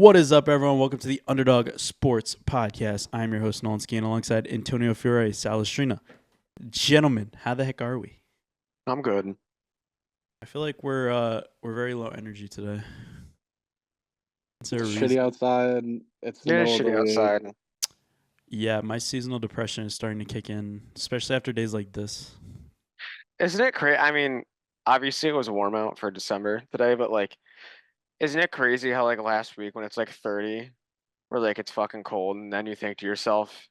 What is up, everyone? Welcome to the UnderDog Sports Podcast. I'm your host, Nolan Skeen, alongside Antonio Fiore Salestrina. Gentlemen, how the heck are we? I'm good. I feel like we're very low energy today. Is there a It's shitty reason? outside. It's the Yeah, middle of the shitty week. outside. Yeah, my seasonal depression is starting to kick in, especially after days like this. Isn't it crazy? I mean, obviously it was warm out for December today, but isn't it crazy how last week when it's 30, where it's fucking cold, and then you think to yourself,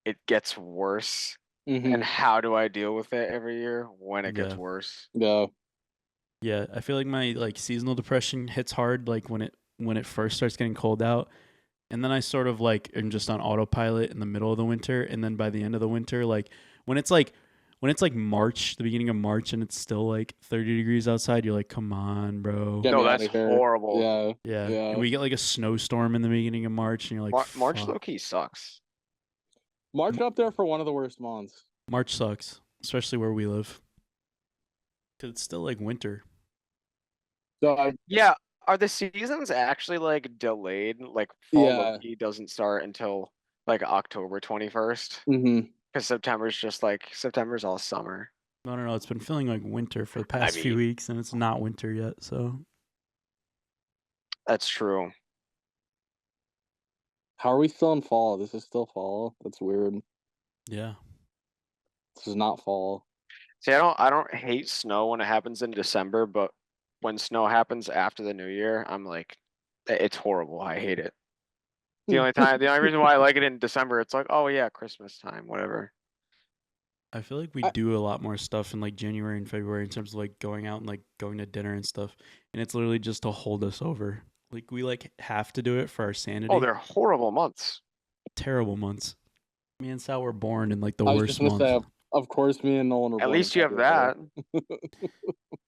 it gets worse. And how do I deal with it every year when it gets worse? Yeah. Yeah, I feel like my seasonal depression hits hard when it first starts getting cold out. And then I sort of am just on autopilot in the middle of the winter, and then by the end of the winter, when it's March, the beginning of March, and it's still 30 degrees outside, you're like, come on, bro. Get No, me that's outta here. horrible. Yeah. Yeah. And we get a snowstorm in the beginning of March, and you're like, March fuck. low-key sucks. March up there for one of the worst months. March sucks, especially where we live, because it's still winter. So Yeah, are the seasons actually delayed? Fall Yeah. low-key doesn't start until October 21st? Mm-hmm. Because September's all summer. No. It's been feeling like winter for the past few weeks, and it's not winter yet, so. That's true. How are we still in fall? This is still fall. That's weird. Yeah. This is not fall. See, I don't hate snow when it happens in December, but when snow happens after the new year, I'm like, it's horrible. I hate it. The only reason why I like it in December, it's like, oh yeah, Christmas time, whatever. I feel like we do a lot more stuff in January and February in terms of going out and going to dinner and stuff, and it's literally just to hold us over. We have to do it for our sanity. Oh, they're horrible months. Terrible months. Me and Sal were born in the I was worst just gonna month. say, of course, me and Nolan were At born least in you have that.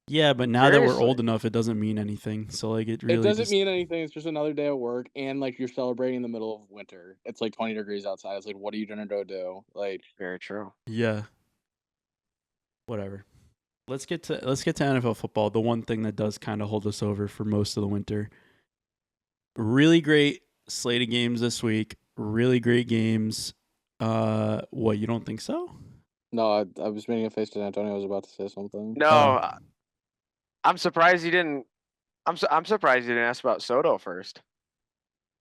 Yeah, but now that we're Seriously. old enough, it doesn't mean anything. So it really It doesn't mean anything. It's just another day at work, and you're celebrating in the middle of winter. It's 20 degrees outside. It's what are you gonna go do? Very true. Yeah. Whatever. Let's get to NFL football. The one thing that does kind of hold us over for most of the winter. Really great slate of games this week. Really great games. What, you don't think so? No, I was making a face to Antonio. I was about to say something. No, I'm surprised you didn't. I'm surprised you didn't ask about Soto first.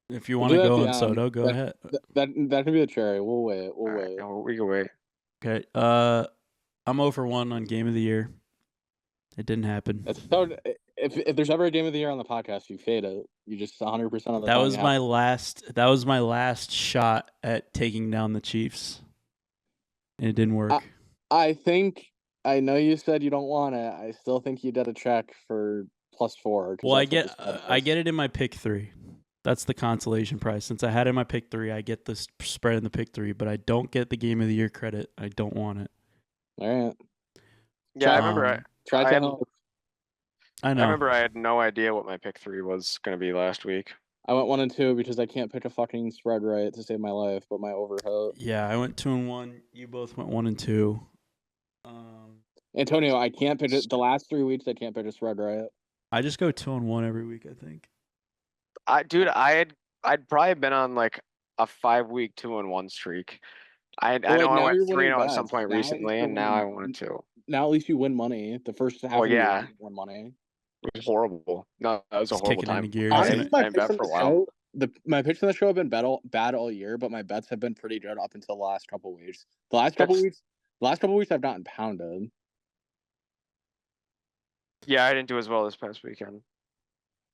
If you want to go on Soto, go ahead. That can be the cherry. We'll wait. We'll wait. No, we can wait. Okay. I'm 0 for 1 on game of the year. It didn't happen. If there's ever a game of the year on the podcast, you fade it. You just 100% of the time. That was my last shot at taking down the Chiefs. And it didn't work. I know you said you don't want it. I still think you did a check for +4. Well, I get it in my pick 3. That's the consolation prize. Since I had it in my pick 3, I get the spread in the pick 3, but I don't get the game of the year credit. I don't want it. All right. Yeah, I remember. I know. I remember I had no idea what my pick 3 was going to be last week. I went 1-2 because I can't pick a fucking spread right to save my life, but my overhook. Yeah, I went 2-1. You both went 1-2. Antonio, I can't pick it. The last 3 weeks, I can't pick a spread right. I just go 2-1 every week, I think. I'd probably been on a 5-week 2-1 streak. I know I went 3-0 at some point recently, and now I won 2. Now at least you win money. The first half of the year, you won money. It was horrible. No, that was a horrible time. Honestly, my picks for a while. My picks in the show have been bad all year, but my bets have been pretty good up until the last couple weeks. The last couple weeks, I've gotten pounded. Yeah, I didn't do as well this past weekend.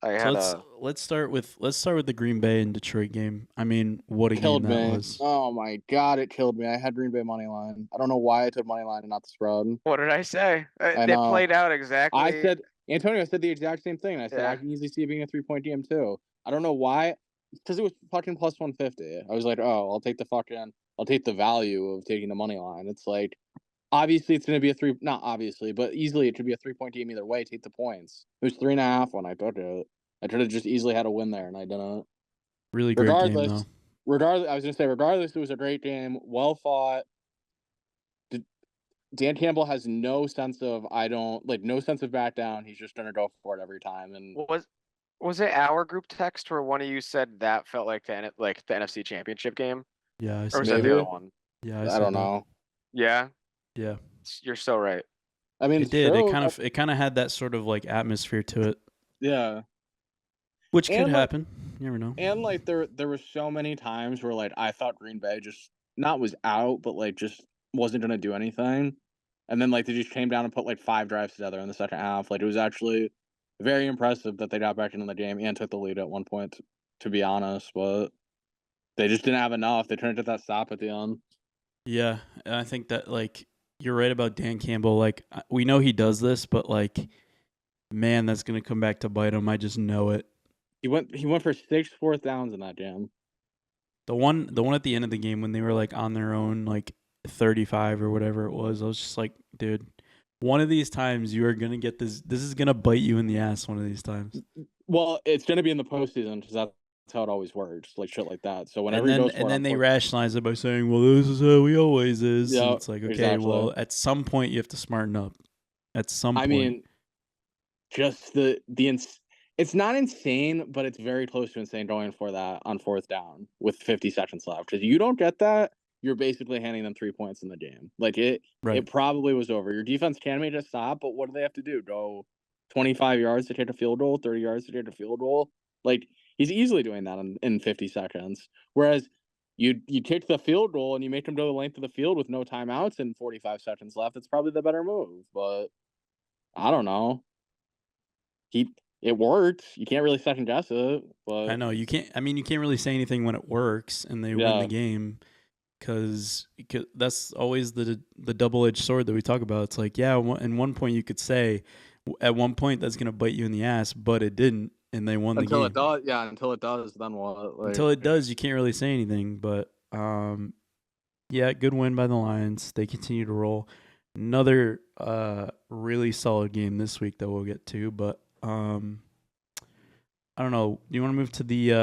Let's start with the Green Bay and Detroit game. I mean, what a game that was. Oh my god, it killed me. I had Green Bay money line. I don't know why I took money line and not the spread. What did I say? It played out exactly. Antonio said the exact same thing. I said I can easily see it being a 3-point game too. I don't know why, because it was fucking +150. I was like, oh, I'll take the value of taking the money line. It's obviously it's going to be not obviously, but easily it should be a 3-point game either way. Take the points. It was 3.5 when I took it. I could have just easily had a win there, and I didn't. Really great game, though. I was going to say, regardless, it was a great game. Well fought. Dan Campbell has no sense of back down. He's just going to go for it every time. And Was it our group text where one of you said that felt like the NFC Championship game, Yeah, I or said was that that. the other Maybe. one? Yeah, I I said don't that. know. Yeah, Yeah, you're so right. I mean, it it's did. true. It kind of had that sort of like atmosphere to it, Yeah. which could And like happen. You never know. there were so many times where like I thought Green Bay just not was out, but like just wasn't gonna do anything. And then like they just came down and put like 5 drives together in the second half. Like it was actually very impressive that they got back into the game and took the lead at one point, to be honest, but they just didn't have enough. They turned into that stop at the end. Yeah, and I think that like you're right about Dan Campbell. Like we know he does this, but like, man, that's gonna come back to bite him. I just know it. He went for 6 fourth downs in that jam. The one at the end of the game when they were like on their own, like 35 or whatever it was. I was just like, dude, one of these times you are gonna get this. This is gonna bite you in the ass one of these times. Well, it's gonna be in the postseason because that's how it always works, like shit like that. So whenever he goes for And it, then they rationalize it by saying, "Well, this is how he always is," and yeah, it's like, okay, exactly. well, at some point you have to smarten up. At some I point, mean, just it's not insane, but it's very close to insane going for that on fourth down with 50 seconds left. Because you don't get that, you're basically handing them 3 points in the game. Like right? it probably was over. Your defense can make a stop, but what do they have to do? Go 25 yards to take a field goal, 30 yards to take a field goal? Like he's easily doing that in 50 seconds. Whereas you take the field goal and you make them go the length of the field with no timeouts and 45 seconds left. It's probably the better move, but I don't know. It worked. You can't really second guess it, but I know you can't. I mean, you can't really say anything when it works and they win the yeah, game because that's always the double-edged sword that we talk about. It's like, yeah, in one point you could say at one point that's gonna bite you in the ass, but it didn't, and they won the until game. it does. Yeah, until it does, then what? Like, Until it does, you can't really say anything. But yeah, good win by the Lions. They continue to roll. Another really solid game this week that we'll get to, but I don't know. Do you want to move to the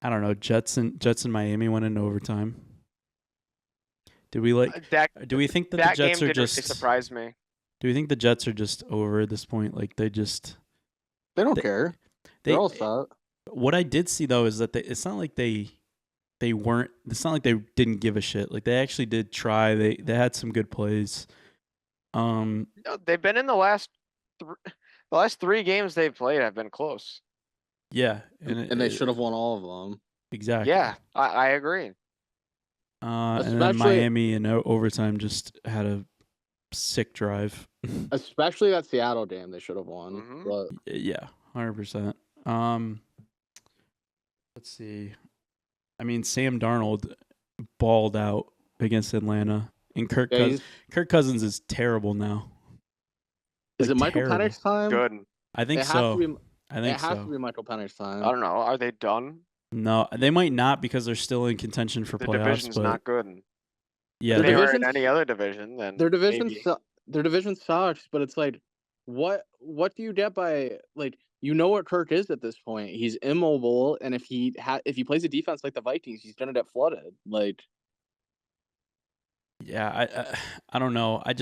I don't know, Jets and Miami went into overtime. Do we like do we think that the that game Jets are did really just surprise me. do we think the Jets are just over at this point? Like they don't they, care. they They're all set. what I did see though is that it's not like they weren't. It's not like they didn't give a shit. Like they actually did try. They had some good plays. No, they've been in the last 3 games they've played have been close. Yeah, And they should have won all of them. exactly. Yeah, I agree. And then Especially- Miami in overtime just had a sick drive. Especially that Seattle game, they should have won. Mhm. But Yeah, 100%. Let's see. I mean, Sam Darnold balled out against Atlanta, and Kirk Cousins is terrible now. is Like, it Michael terrible. Penix time? Good. I think It has so. to be. I think It has so. to be Michael Penix time. I don't know. Are they done? No, they might not because they're still in contention for The playoffs. division's But not good. yeah, If The they were in division's- any other division, then Their division maybe. their division sucks, but it's like what do you get by like what Kirk is at this point? He's immobile, and if he plays a defense like the Vikings, he's gonna get flooded. Like yeah, I don't know. I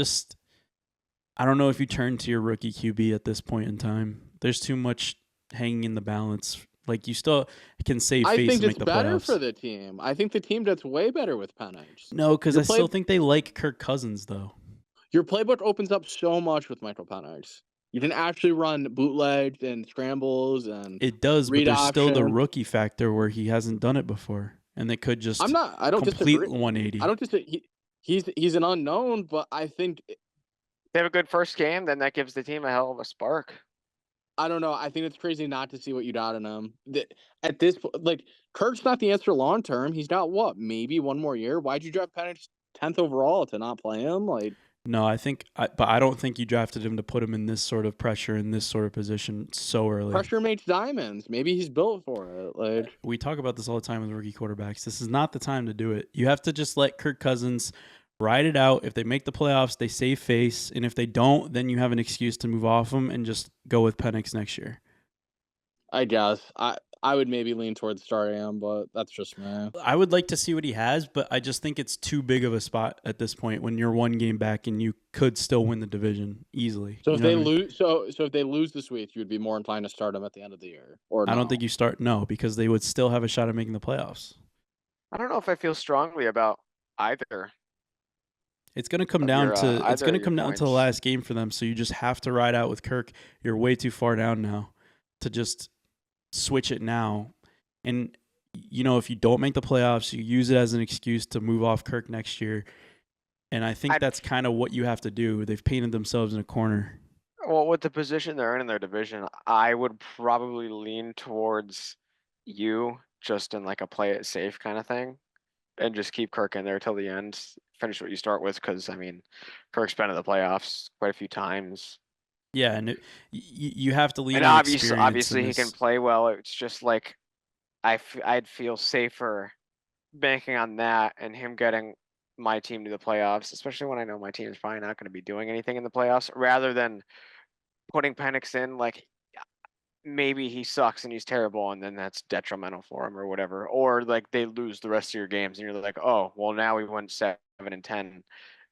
don't know if you turn to your rookie QB at this point in time. There's too much hanging in the balance. Like you still can save face I think and make it's the better playoffs. for the team. I think the team does way better with Penix. No, because Your I still think they like Kirk Cousins though. Your playbook opens up so much with Michael Penix. You can actually run bootlegs and scrambles and It does, but read there's still the option. rookie factor where he hasn't done it before, and they could just I don't complete disagree. 180. I don't disagree. He's an unknown, but I think They have a good first game, then that gives the team a hell of a spark. I don't know. I think it's crazy not to see what you got in him. At this like Kirk's not the answer long term. He's got what, maybe one more year. Why'd you draft Penix 10th overall to not play him? Like No, but I don't think you drafted him to put him in this sort of pressure in this sort of position so early. pressure makes diamonds. Maybe he's built for it. Like We talk about this all the time with rookie quarterbacks. This is not the time to do it. You have to just let Kirk Cousins ride it out. If they make the playoffs, they save face, and if they don't, then you have an excuse to move off them and just go with Penix next year. I guess I would maybe lean towards starting him, but that's just me. I would like to see what he has, but I just think it's too big of a spot at this point when you're one game back and you could still win the division easily. So You if know they what I mean? lose, so if they lose this week, you would be more inclined to start him at the end of the year, or I no? don't think you start because they would still have a shot at making the playoffs. I don't know if I feel strongly about either It's gonna come of down your to either of your the points. last game for them. So you just have to ride out with Kirk. You're way too far down now to just switch it now. And you know, if you don't make the playoffs, you use it as an excuse to move off Kirk next year. And I think that's kind of what you have to do. They've painted themselves in a corner. Well, with the position they're in their division, I would probably lean towards you just in like a play it safe kind of thing. And just keep Kirk in there till the end. Finish what you start with, because I mean, Kirk's been in the playoffs quite a few times. Yeah, and you have to lean And on experience. obviously he can play well. It's just like I'd feel safer banking on that and him getting my team to the playoffs, especially when I know my team is probably not going to be doing anything in the playoffs, rather than putting Penix in like maybe he sucks and he's terrible and then that's detrimental for him or whatever. Or like they lose the rest of your games and you're like, oh, well now we went 7-10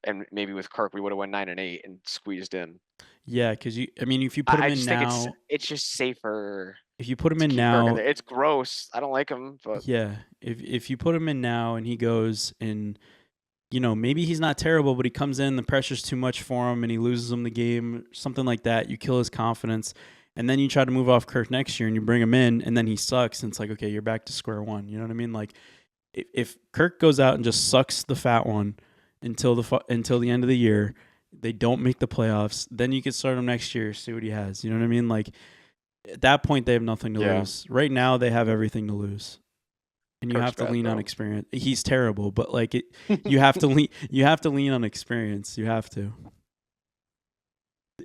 and maybe with Kirk we would have won 9-8 and squeezed in. Yeah, because if you put him I in just now, think it's just safer if you put him to in keep Kirk in now, there. It's gross. I don't like him, but yeah, if you put him in now and he goes and maybe he's not terrible, but he comes in, the pressure's too much for him and he loses him the game, something like that, you kill his confidence. And then you try to move off Kirk next year and you bring him in and then he sucks and it's like, okay, you're back to square one. You know what I mean? Like if Kirk goes out and just sucks the fat one until the end of the year, they don't make the playoffs, then you can start him next year, see what he has. You know what I mean? Like at that point they have nothing to lose. Right now they have everything to lose. And you Kirk's have to bad, lean on though. experience. He's terrible, but like you have to lean on experience. You have to.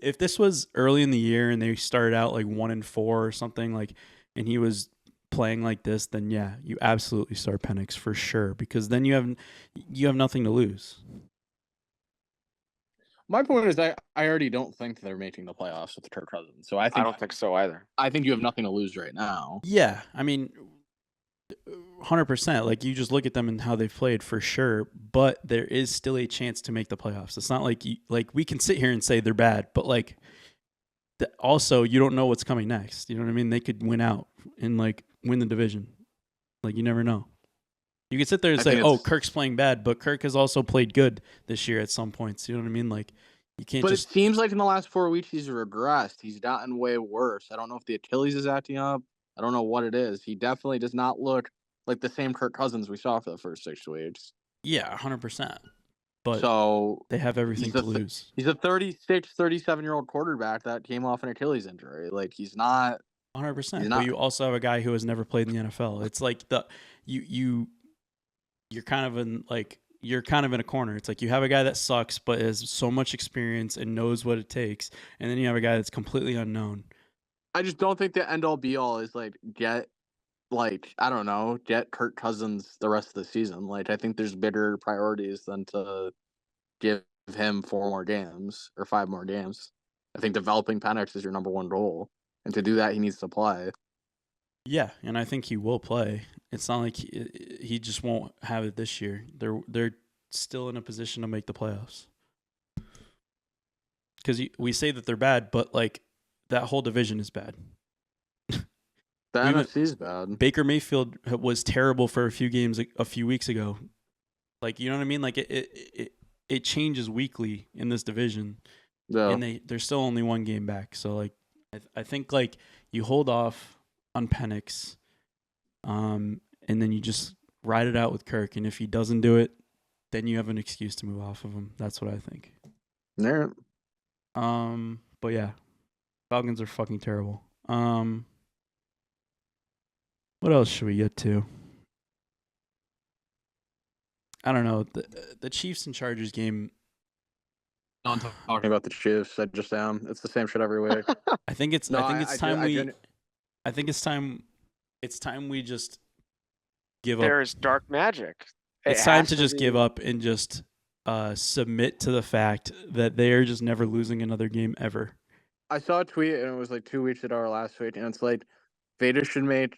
If this was early in the year and they started out like 1-4 or something like, and he was playing like this, then yeah, you absolutely start Penix for sure because then you have nothing to lose. My point is, I already don't think they're making the playoffs with Kirk Cousins. So I don't think so either. I think you have nothing to lose right now. Yeah, I mean, 100%. Like you just look at them and how they've played for sure, but there is still a chance to make the playoffs. It's not like we can sit here and say they're bad, but like also you don't know what's coming next. You know what I mean? They could win out and like win the division. Like you never know. You could sit there and say, "Oh, Kirk's playing bad," but Kirk has also played good this year at some points. You know what I mean? Like you can't. But it seems like in the last 4 weeks he's regressed. He's gotten way worse. I don't know if the Achilles is acting up. I don't know what it is. He definitely does not look like the same Kirk Cousins we saw for the first 6 weeks. Yeah, 100%. But so they have everything to lose. He's a 36, 37-year-old quarterback that came off an Achilles injury. Like he's not 100%. But you also have a guy who has never played in the NFL. It's like you're kind of in a corner. It's like you have a guy that sucks but has so much experience and knows what it takes, and then you have a guy that's completely unknown. I just don't think the end all be all is get Kirk Cousins the rest of the season. Like I think there's bigger priorities than to give him 4 more games or 5 more games. I think developing Penix is your number one goal, and to do that he needs to play. Yeah, and I think he will play. It's not like he just won't have it this year. They're still in a position to make the playoffs. Because we say that they're bad, but like that whole division is bad. The NFC is bad. Baker Mayfield was terrible for a few games a few weeks ago. Like you know what I mean? Like it changes weekly in this division, and they're still only 1 game back. So like I think like you hold off on Penix, and then you just ride it out with Kirk. And if he doesn't do it, then you have an excuse to move off of him. That's what I think. Yeah. But yeah, Falcons are fucking terrible. What else should we get to? I don't know. The Chiefs and Chargers game. I'm talking about the Chiefs. I just am. It's the same shit every week. I think it's time it's time we just give up. There's dark magic. It's time to just give up and just submit to the fact that they are just never losing another game ever. I saw a tweet and it was like 2 weeks ago or last week, and it's like Vegas should make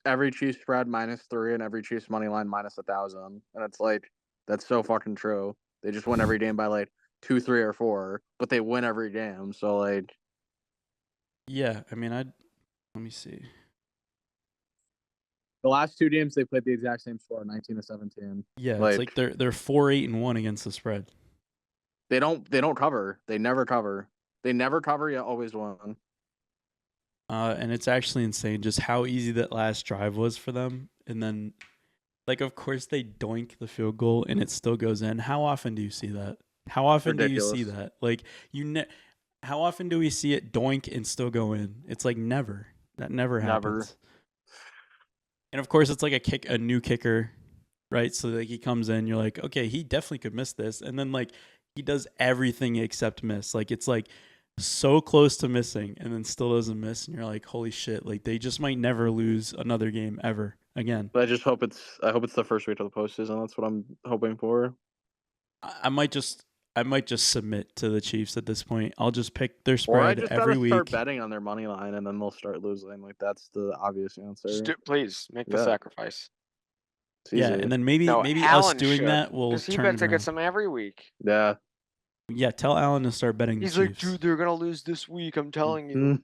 every Chiefs spread -3 and every Chiefs money line -1,000. And it's like, that's so fucking true. They just win every game by like 2, 3, or 4, but they win every game. So like, Yeah, I mean, let me see. the last 2 games they played the exact same score, 19-17. Yeah, it's like they're 4-8-1 against the spread. They don't cover. They never cover. They never cover yet always win. And it's actually insane just how easy that last drive was for them. And then, like, of course they doink the field goal and it still goes in. How often do you see that? How often do you see that? Like, how often do we see it doink and still go in? It's like never. That never happens. And of course, it's like a new kicker, right? So like he comes in, you're like, okay, he definitely could miss this, and then like he does everything except miss. Like it's like so close to missing, and then still doesn't miss, and you're like, holy shit! Like they just might never lose another game ever again. But I hope it's the first week of the postseason. That's what I'm hoping for. I might just submit to the Chiefs at this point. I'll just pick their spread every week. Start betting on their money line, and then they'll start losing. Like that's the obvious answer. Please make the sacrifice. Yeah, and then maybe us doing that will turn. He bets against them every week. Yeah. Yeah, tell Alan to start betting. He's the like, Chiefs. dude, they're gonna lose this week. I'm telling you.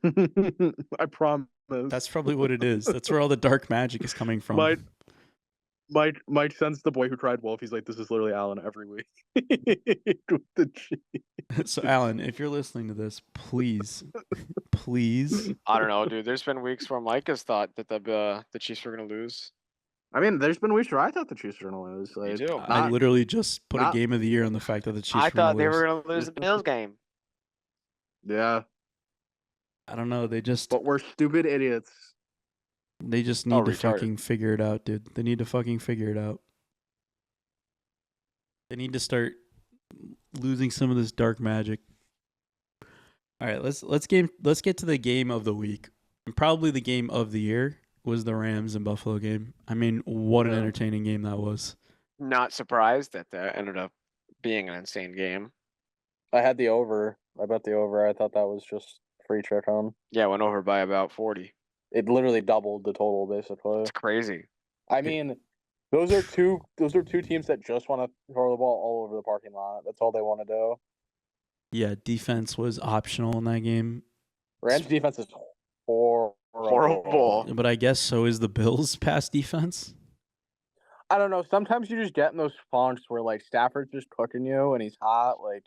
I promise. That's probably what it is. That's where all the dark magic is coming from. Mike sends the boy who cried wolf. He's like, this is literally Alan every week. With the Chiefs. So Alan, if you're listening to this, please. I don't know, dude. There's been weeks where Mike has thought that the Chiefs were gonna lose. I mean, there's been weeks where I thought the Chiefs were gonna lose. Like, you do. I literally just put a game of the year on the fact that the Chiefs. I thought they were gonna lose the Bills game. Yeah. I don't know. But we're stupid idiots. They just need to fucking figure it out, dude. They need to fucking figure it out. They need to start losing some of this dark magic. All right, let's get to the game of the week. And probably the game of the year was the Rams and Buffalo game. I mean, what an entertaining game that was. Not surprised that ended up being an insane game. I had the over. I bet the over. I thought that was just free chicken. Yeah, went over by about 40. It literally doubled the total, basically. It's crazy. I mean, those are two teams that just want to throw the ball all over the parking lot. That's all they want to do. Yeah, defense was optional in that game. Rams defense is horrible. But I guess so is the Bills' pass defense. I don't know. Sometimes you just get in those funks where like Stafford's just cooking you and he's hot. Like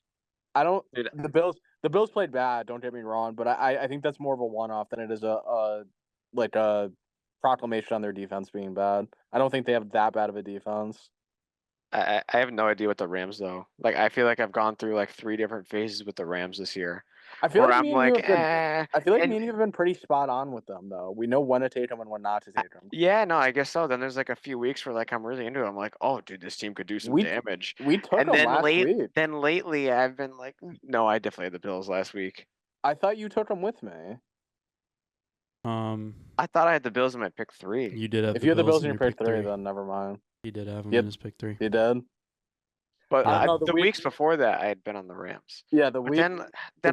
I don't. Dude. The Bills played bad. Don't get me wrong, but I think that's more of a one-off than it is a proclamation on their defense being bad. I don't think they have that bad of a defense. I have no idea what the Rams though. Like I feel like I've gone through like 3 different phases with the Rams this year. I feel like me and you have been pretty spot on with them though. We know when to take them and when not to take them. Yeah, no, I guess so. Then there's like a few weeks where like I'm really into it. I'm like, oh, dude, this team could do some damage. We took them last week. Then lately, I've been like, no, I definitely had the Bills last week. I thought you took them with me. I thought I had the Bills in my pick 3. You did have. If you had the Bills in your pick 3, then never mind. You did have them in his pick 3. You did. But the weeks before that, I had been on the Rams. Yeah, then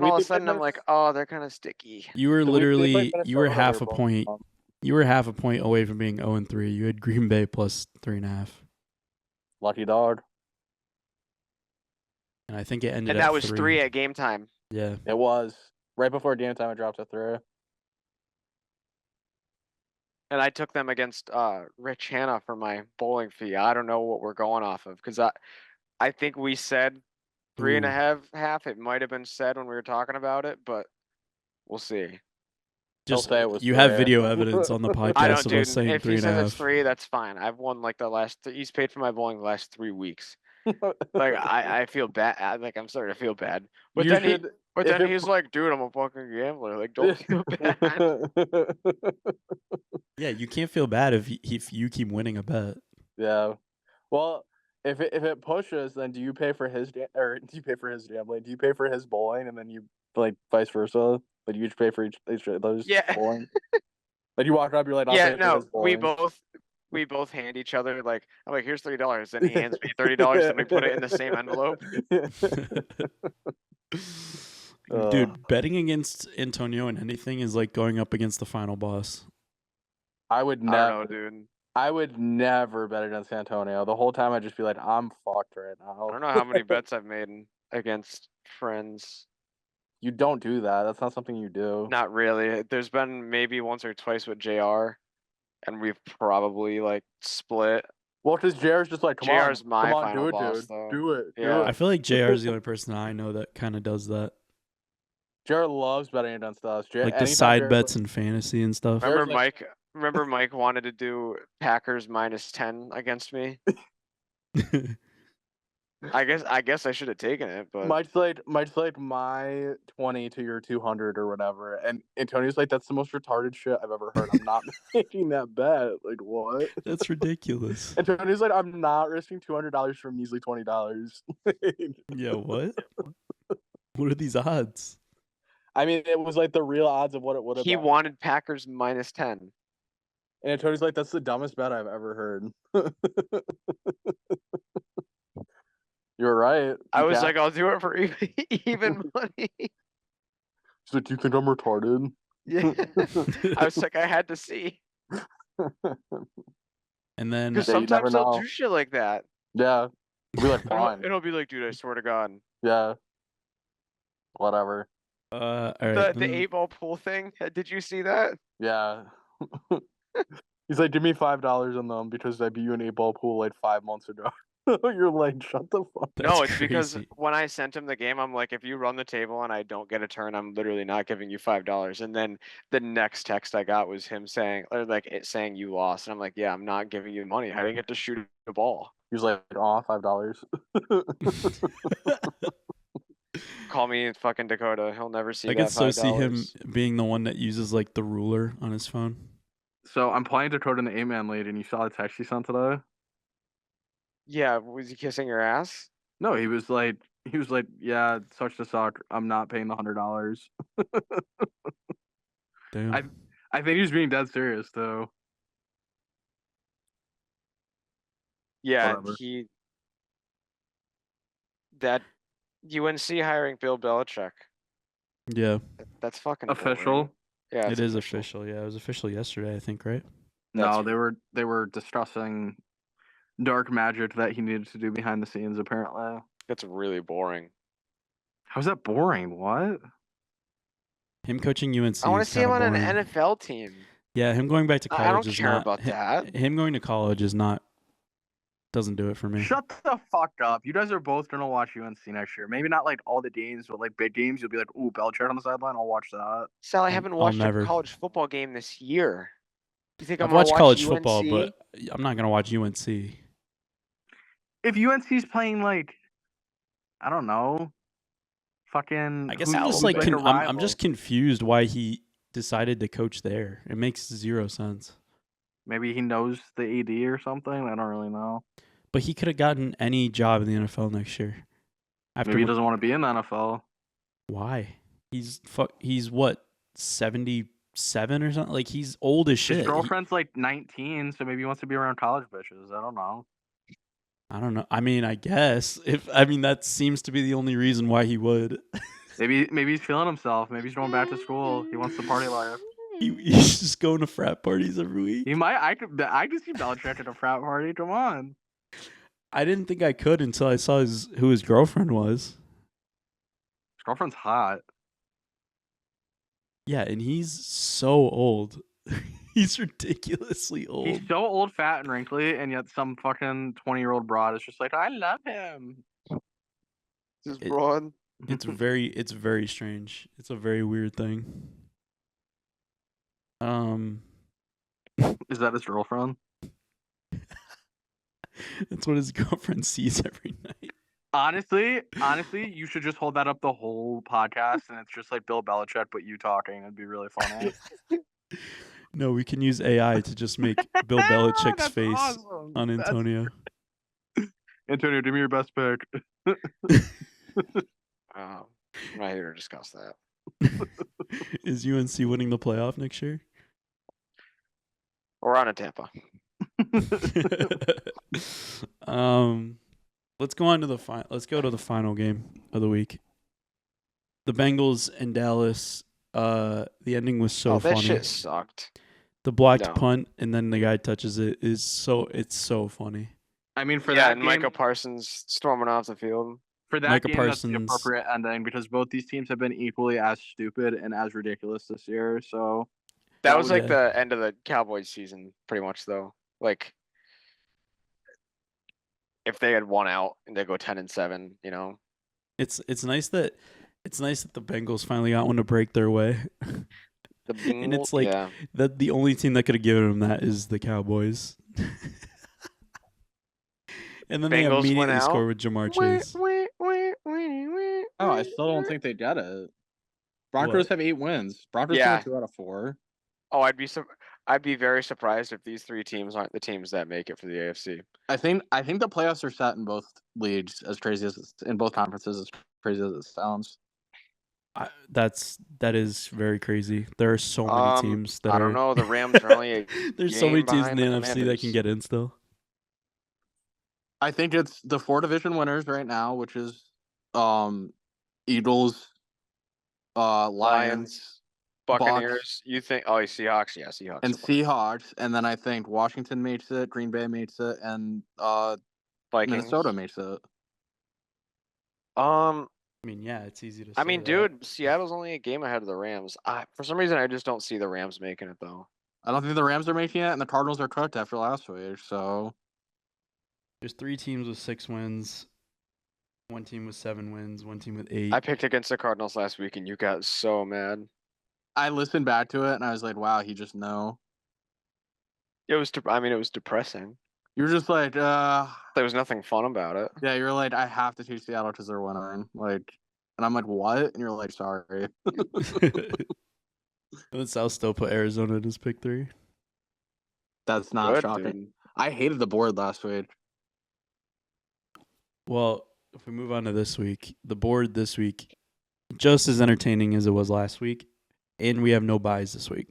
all of a sudden I'm like, oh, they're kind of sticky. You were literally half a point. You were half a point away from being 0-3. You had Green Bay plus 3.5. Lucky dog. And I think it ended. And that was 3 at game time. Yeah, it was right before game time. I dropped to 3. And I took them against Rich Hanna for my bowling fee. I don't know what we're going off of because I think we said 3.5. It might have been said when we were talking about it, but we'll see. Just say it was you 3. Have video evidence on the podcast. I don't, of dude. Us saying if 3.5. he says it's 3, that's fine. I've won like the last. He's paid for my bowling the last 3 weeks. Like I feel bad. Like I'm starting to feel bad. But then he's like, dude, I'm a fucking gambler. Like, don't feel bad. Yeah, you can't feel bad if you keep winning a bet. Yeah. Well, if it pushes, then do you pay for his or do you pay for his gambling? Do you pay for his bowling and then you like vice versa? Like you each pay for each those bowling? Like you walk up, you're like, I'll pay for his bowling. We both hand each other like I'm like, here's $30, and he hands me $30, and we put it in the same envelope. Dude, betting against Antonio and anything is like going up against the final boss. I would I never. don't know, dude. I would never bet against San Antonio. The whole time I'd just be like, I'm fucked right now. I don't know how many bets I've made against friends. You don't do that. That's not something you do. Not really. There's been maybe once or twice with JR, and we've probably like split. Well, because JR's just like, come JR's on, my come on, final do it, boss, dude. though. Do it, Yeah. do I it. feel like JR is the only person I know that kind of does that. JR loves betting against us. Like the side bets in fantasy and stuff. Remember Jared's Mike? Remember Mike wanted to do Packers -10 against me. I guess I should have taken it, but Mike's like my 20 to your 200 or whatever, and Antonio's like, that's the most retarded shit I've ever heard. I'm not making that bet. Like, what? That's ridiculous. Antonio's like, I'm not risking $200 for a measly $20. Yeah, what? What are these odds? I mean, it was like the real odds of what it would have he been. wanted Packers -10. And Antonio's like, that's the dumbest bet I've ever heard. You're right. I You was can't- like, I'll do it for even money. He's like, do you think I'm retarded? Yeah. I was like, I had to see. And then Because Yeah, you never sometimes they'll know. do shit like that. Yeah. We'll be like, fine. It'll be like, dude, I swear to God. Yeah. Whatever. all right. The 8-ball pool thing. Did you see that? Yeah. He's like, give me $5 on them because I beat you an 8-ball pool like 5 months ago. You're like, shut the fuck up. That's No, it's because crazy. when I sent him the game, I'm like, if you run the table and I don't get a turn, I'm literally not giving you $5. And then the next text I got was him saying, or like it saying you lost. And I'm like, yeah, I'm not giving you money. I didn't get to shoot the ball. He was like, aw, $5. Call me fucking Dakota. He'll never see I that could so see him $5. being the one that uses like the ruler on his phone. So I'm playing Dakota in the 8-man lead, and you saw the text he sent today? Yeah, was he kissing your ass? No, he was like, yeah, it sucks to suck. I'm not paying the $100. Damn. I think he was being dead serious, though. Yeah, Whatever. that UNC hiring Bill Belichick. Yeah, That's fucking Official? boring. Yeah, it is official. Yeah, it was official yesterday, I think, right? No, That's- they were discussing dark magic that he needed to do behind the scenes, apparently. That's really boring. How's that boring? What? Him coaching UNC. I want is to see him kinda on boring. an NFL team. Yeah, him going back to college I don't is care not. about that. Him going to college is not. Doesn't do it for me. Shut the fuck up. You guys are both going to watch UNC next year. Maybe not like all the games, but like big games. You'll be like, ooh, Belichick on the sideline. I'll watch that. Sal, I haven't watched never. a college football game this year. You think I'm I've gonna watched watch college UNC? football, but I'm not gonna watch UNC. If UNC's playing like, I don't know, fucking. I guess who's I'm just like like a I'm just rival? confused why he decided to coach there. It makes zero sense. Maybe he knows the AD or something. I don't really know. But he could have gotten any job in the NFL next year. Maybe he doesn't want to be in the NFL. Why? He's what, 77 or something? Like he's old as shit. His girlfriend's like 19, so maybe he wants to be around college bitches. I don't know. I don't know. I mean, I guess that seems to be the only reason why he would. Maybe he's feeling himself. Maybe he's going back to school. He wants the party life. He's just going to frat parties every week. He might. I could see Belichick at a frat party. Come on. I didn't think I could until I saw who his girlfriend was. His girlfriend's hot. Yeah, and he's so old. He's ridiculously old. He's so old, fat, and wrinkly, and yet some fucking 20-year-old broad is just like, I love him. Just It- broad. It's very strange. It's a very weird thing. Is that his girlfriend? That's what his girlfriend sees every night. Honestly, you should just hold that up the whole podcast, and it's just like Bill Belichick, but you talking. It'd be really funny. No, we can use AI to just make Bill Belichick's That's face awesome. on That's- Antonio. Antonio, give me your best pick. I'm not here to discuss that. Is UNC winning the playoff next year? We're on to Tampa. Let's go on to let's go to the final game of the week. The Bengals and Dallas. The ending was so that funny. shit sucked. The blocked No. punt and then the guy touches it it's so funny. I mean, for Yeah, that and game, Micah Parsons storming off the field. for that Micah game, that's the Parsons. appropriate ending because both these teams have been equally as stupid and as ridiculous this year. So That was like yeah. the end of the Cowboys season, pretty much though. Like if they had won out and they go 10-7, you know. It's nice that the Bengals finally got one to break their way. The And it's like yeah. that the only team that could have given them that is the Cowboys. And then they Bengals went immediately out. score with Jamar Chase. oh, I still don't think they get it. Broncos What? have 8 wins. Broncos Yeah. win 2 out of 4. Oh, I'd be very surprised if these 3 teams aren't the teams that make it for the AFC. I think the playoffs are set in both leagues, as crazy as in both conferences, as crazy as it sounds. That is very crazy. There are so many teams that I don't know. The Rams are only there's so many teams in the NFC that Commanders. can get in still. I think it's the 4 division winners right now, which is Eagles, Lions, Buccaneers. Bucks, You think? Oh, Seahawks. Yeah, Seahawks. and Seahawks, and then I think Washington makes it, Green Bay makes it, and Vikings. Minnesota makes it. I mean, yeah, it's easy to say. I mean, that. dude, Seattle's only a game ahead of the Rams. For some reason, I just don't see the Rams making it though. I don't think the Rams are making it, and the Cardinals are cooked after last week. So there's 3 teams with 6 wins, 1 team with 7 wins, 1 team with 8. I picked against the Cardinals last week, and you got so mad. I listened back to it, and I was like, "Wow, he just know." It was. I mean, it was depressing. You were just like, There was nothing fun about it. Yeah, you're like, I have to choose Seattle because they're winning. Like, and I'm like, what? And you're like, sorry. And then Sal still put Arizona in his pick 3. That's not Good, shocking. dude. I hated the board last week. Well, if we move on to this week, the board this week, just as entertaining as it was last week, and we have no buys this week.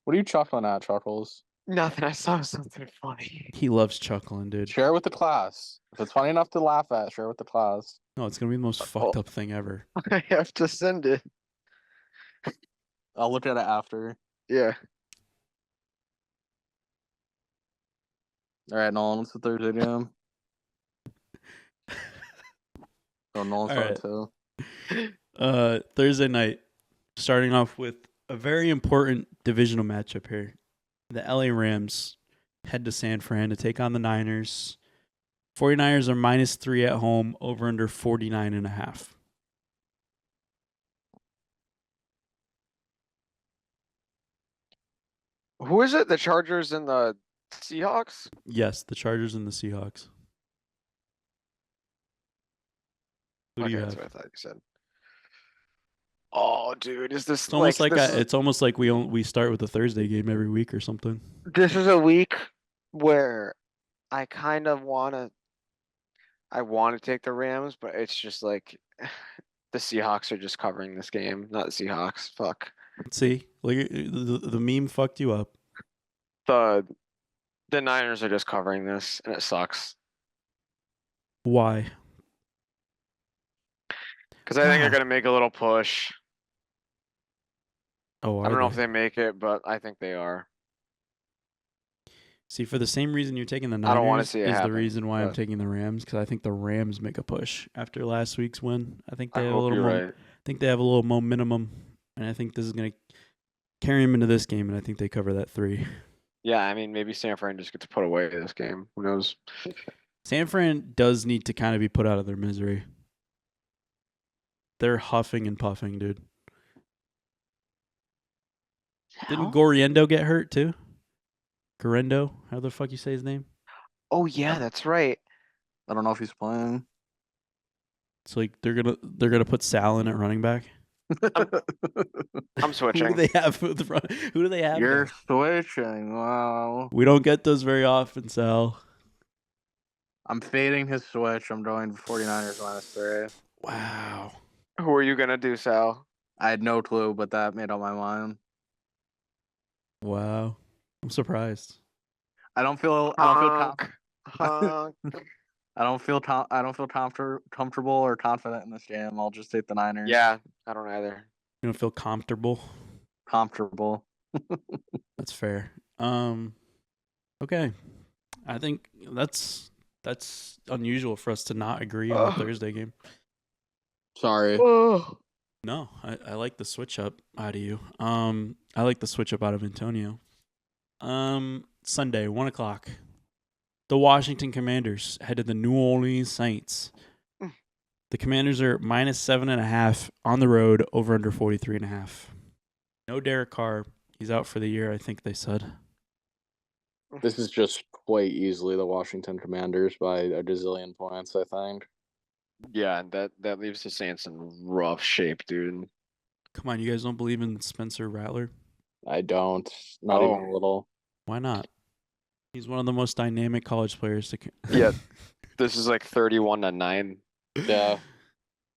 What are you chuckling at, Chuckles? Nothing. I saw something funny. He loves chuckling, dude. Share it with the class. If it's funny enough to laugh at, share it with the class. No, it's gonna be the most fucked up thing ever. I have to send it. I'll look at it after. Yeah. All right, Nolan, what's the Thursday game? Oh, Nolan's All right. too. Thursday night, starting off with a very important divisional matchup here. The LA Rams head to San Fran to take on the Niners. 49ers are -3 at home, over under 49.5. Who is it? The Chargers and the Seahawks? Yes, the Chargers and the Seahawks. Who do you that's have? what I thought you said. Oh, dude, is this It's almost like this it's almost like we start with the Thursday game every week or something. This is a week where I kind of want to take the Rams, but it's just like the Seahawks are just covering this game, not the Seahawks. Fuck. See, like the meme fucked you up. The Niners are just covering this, and it sucks. Why? Because I think they're gonna make a little push. Oh, I don't know if they make it, but I think they are. See, for the same reason you're taking the I don't wanna Niners see it is the happen, reason why I'm but- taking the Rams, because I think the Rams make a push after last week's win. I think they I have a hope little you're more. right. I think they have a little momentum, and I think this is gonna carry them into this game, and I think they cover that 3. Yeah, I mean, maybe San Fran just gets put away this game. Who knows? San Fran does need to kind of be put out of their misery. They're huffing and puffing, dude. Didn't Goriendo get hurt too? Gorendo? How the fuck you say his name? Oh yeah, that's right. I don't know if he's playing. It's like they're gonna put Sal in at running back. I'm switching. Who do they have? Who do they have? You're there? switching. Wow. We don't get those very often, Sal. I'm fading his switch. I'm going 49ers -3. Wow. Who are you gonna do, Sal? I had no clue, but that made up my mind. Wow. I'm surprised. I don't feel Honk. comfortable or confident in this game. I'll just take the Niners. Yeah, I don't either. You don't feel comfortable? Comfortable. That's fair. Okay. I think that's unusual for us to not agree on the Thursday game. Sorry. No, I like the switch up out of you. I like the switch up out of Antonio. Sunday, 1:00. The Washington Commanders head to the New Orleans Saints. The Commanders are -7.5 on the road, over under 43.5. No Derek Carr. He's out for the year, I think they said. This is just quite easily the Washington Commanders by a gazillion points, I think. Yeah, that leaves the Saints in rough shape, dude. Come on, you guys don't believe in Spencer Rattler? I don't. Not even a little. Why not? He's one of the most dynamic college players to. Yeah, this is like 31-9. Yeah.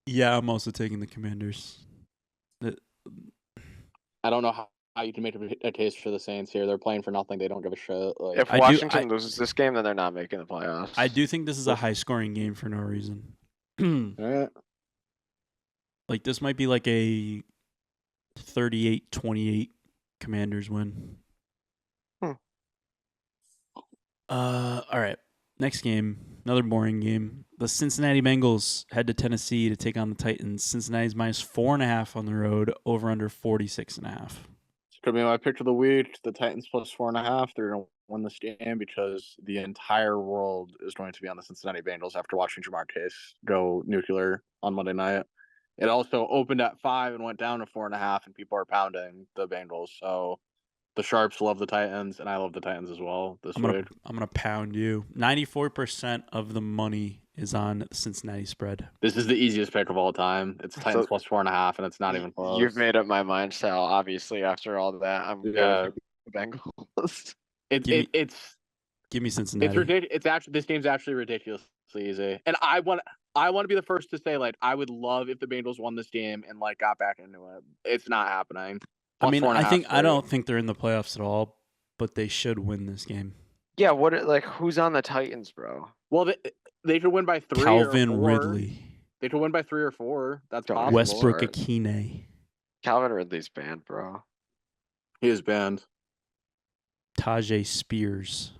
Yeah, I'm also taking the Commanders. I don't know how you can make a case for the Saints here. They're playing for nothing. They don't give a shit. Like, If Washington loses this game, then they're not making the playoffs. I do think this is a high-scoring game for no reason. Like, this might be like a 38-28 Commanders win. All right. Next game, another boring game. The Cincinnati Bengals head to Tennessee to take on the Titans. Cincinnati's -4.5 on the road, over under 46.5. It's gonna be my pick of the week. The Titans +4.5. They're gonna win this game because the entire world is going to be on the Cincinnati Bengals after watching Jamar Chase go nuclear on Monday night. It also opened at 5 and went down to 4.5, and people are pounding the Bengals. So the Sharps love the Titans, and I love the Titans as well this week. I'm gonna pound you. 94% of the money is on the Cincinnati spread. This is the easiest pick of all time. It's Titans +4.5, and it's not even close. You've made up my mind, Sal. Obviously, after all that, I'm going for the Bengals. Give me Cincinnati. It's ridiculous. It's actually, this game's actually ridiculously easy, and I want to be the first to say, like, I would love if the Bengals won this game and like got back into it. It's not happening. I mean, I don't think they're in the playoffs at all, but they should win this game. Yeah, who's on the Titans, bro? Well, they could win by 3 Calvin or 4. Ridley. They could win by 3 or 4. That's possible. Westbrook Akine. Calvin Ridley's banned, bro. He is banned. Tajay Spears.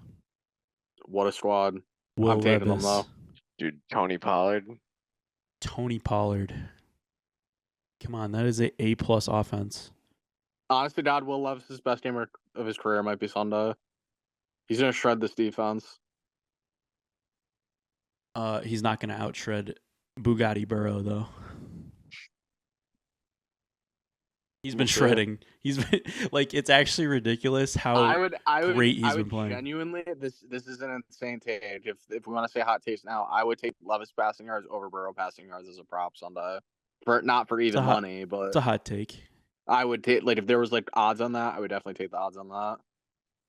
What a squad. I'm taking them though. Dude, Tony Pollard. Come on, that is a A+ offense. Honestly, God, Will Levis's best game of his career might be Sunday. He's gonna shred this defense. He's not gonna outshred Bugatti Burrow though. He's been shredding. He's been like, it's actually ridiculous how great he's been playing. Genuinely, this is an insane take. If we want to say hot takes now, I would take Levis passing yards over Burrow passing yards as a prop Sunday. Not for even money, but it's a hot take. I would take, like, if there was like odds on that, I would definitely take the odds on that.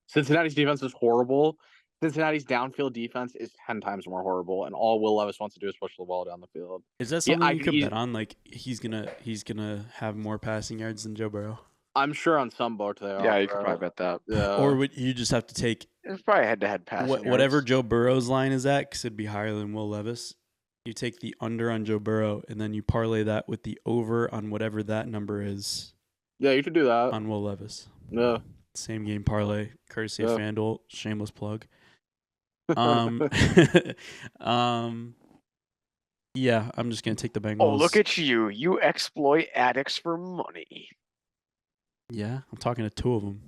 Cincinnati's defense is horrible. Cincinnati's downfield defense is 10 times more horrible, and all Will Levis wants to do is push the ball down the field. Is that something you could bet on? Like, he's gonna have more passing yards than Joe Burrow? I'm sure on some boat they are. Yeah, you could probably bet that. Yeah. Or would you just have to take? It's probably head-to-head passing. Whatever Joe Burrow's line is at, because it'd be higher than Will Levis. You take the under on Joe Burrow, and then you parlay that with the over on whatever that number is. Yeah, you could do that on Will Levis. Yeah. Same game parlay, courtesy of FanDuel. Shameless plug. Yeah, I'm just gonna take the Bengals. Oh, look at you! You exploit addicts for money. Yeah, I'm talking to 2 of them.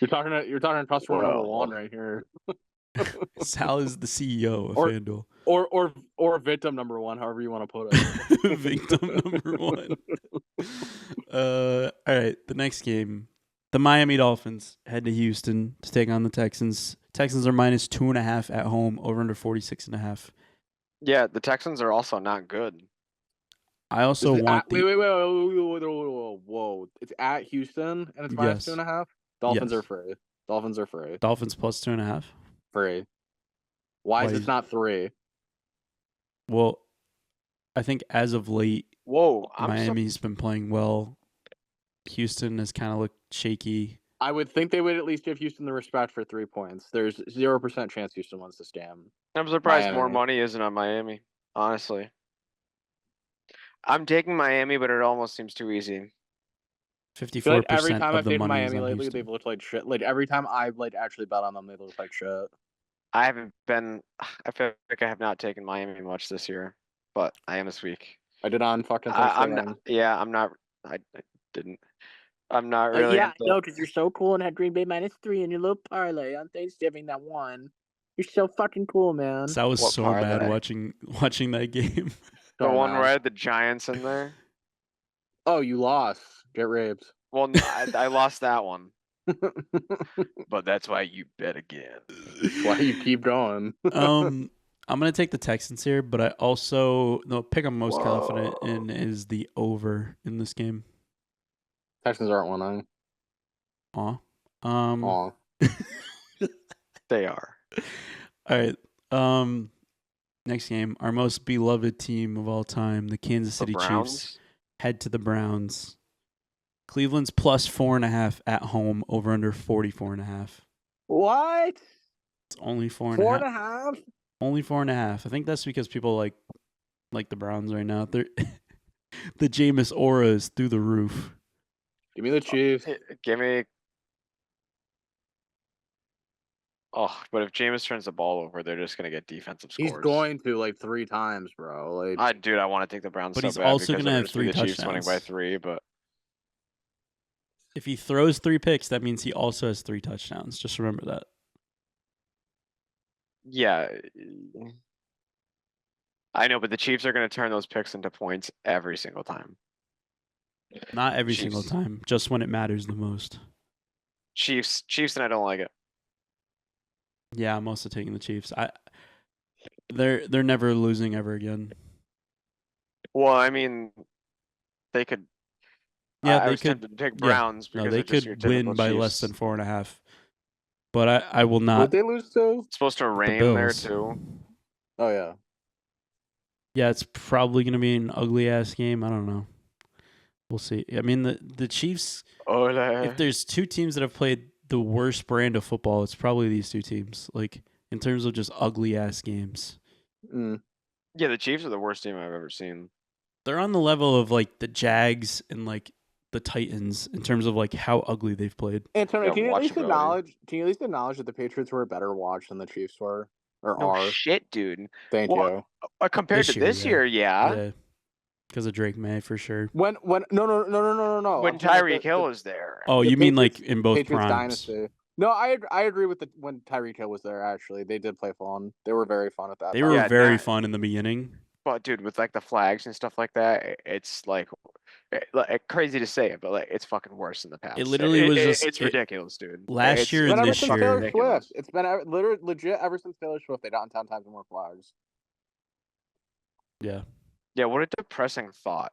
You're talking customer number 1 right here. Sal is the CEO of FanDuel. Or victim number 1, however you want to put it. Victim number 1. All right, the next game. The Miami Dolphins head to Houston to take on the Texans. Texans are -2.5 at home, over under 46.5. Yeah, the Texans are also not good. I also want whoa. It's at Houston and it's -2.5. Dolphins are free. Dolphins +2.5. Free. Why is it not 3? Well, I think as of late, Miami's been playing well. Houston has kind of looked shaky. I would think they would at least give Houston the respect for 3 points. There's 0% chance Houston wins this game. I'm surprised more money isn't on Miami, honestly. I'm taking Miami, but it almost seems too easy. feel like every 54% time of I've the taken money is Miami on lately, Houston. they've looked like shit. Like every time I've like actually bet on them, they look like shit. I haven't been. I feel like I have not taken Miami much this year, but I am this week. I did on fucking I'm not. Thanksgiving. Yeah, I'm not. I didn't. I'm not really. Yeah, I know, because you're so cool and had Green Bay -3 in your little parlay on Thanksgiving that won. You're so fucking cool, man. So I was What so mad parlay? watching that game. The So one mad. where I had the Giants in there. Oh, you lost. Get raped. Well, I lost that one. But that's why you bet again. That's why you keep going. I'm gonna take the Texans here, but I also the pick I'm most confident in is the over in this game. Texans aren't winning. Aw. Aw. They are. All right. Next game, our most beloved team of all time, the Kansas The City Chiefs, Browns. head to the Browns. Cleveland's plus 4.5 at home, over under 44.5. What? It's only 4.5. 4.5? Only 4.5. I think that's because people like the Browns right now. They're the Jameis aura is through the roof. Give me the Chiefs. Give me. Oh, but if Jameis turns the ball over, they're just gonna get defensive scores. He's going to like 3 times, bro. Like, Dude, I want to take the Browns But so he's bad also because gonna they're have just gonna be 3 the Chiefs winning by touchdowns. 3. But If he throws 3 picks, that means he also has 3 touchdowns. Just remember that. yeah, I know. But the Chiefs are gonna turn those picks into points every single time. Not every single Chiefs. time, just when it matters the most. Chiefs, and I don't like it. Yeah, I'm also taking the Chiefs. They're never losing ever again. Well, I mean, they could. Yeah, I they was could. tempted to take Yeah, Browns no, because they they're just your could typical win by Chiefs. less than 4.5. But I will not. would they lose to? It's supposed to the rain there Bills. too. Oh, yeah. Yeah, it's probably gonna be an ugly ass game. I don't know. We'll see. I mean, the Chiefs. If there's 2 teams that have played the worst brand of football, it's probably these 2 teams. Like in terms of just ugly ass games. Mm. Yeah, the Chiefs are the worst team I've ever seen. They're on the level of like the Jags and like the Titans in terms of like how ugly they've played. Antonio, Yeah, can you at least watchability. acknowledge that the Patriots were a better watch than the Chiefs were? Or No are? shit, dude. Thank Well, you. compared to this year, yeah. Yeah. Because of Drake May for sure. When no. When I'm saying, like, Tyreek Hill was there. Oh, the you mean Patriots- like in both Patriots primes? dynasty. No, I agree with when Tyreek Hill was there. Actually, they did play fun. They were very fun at that. They time. were Yeah, very nah. fun in the beginning. But dude, with like the flags and stuff like that, it's like crazy to say it, but like it's fucking worse in the past. It literally was just it's ridiculous, dude. last It's year It's been and ever this since year. Taylor ridiculous. Swift. It's been literally legit ever since Taylor Swift. They got 10 times more flags. Yeah. Yeah, what a depressing thought.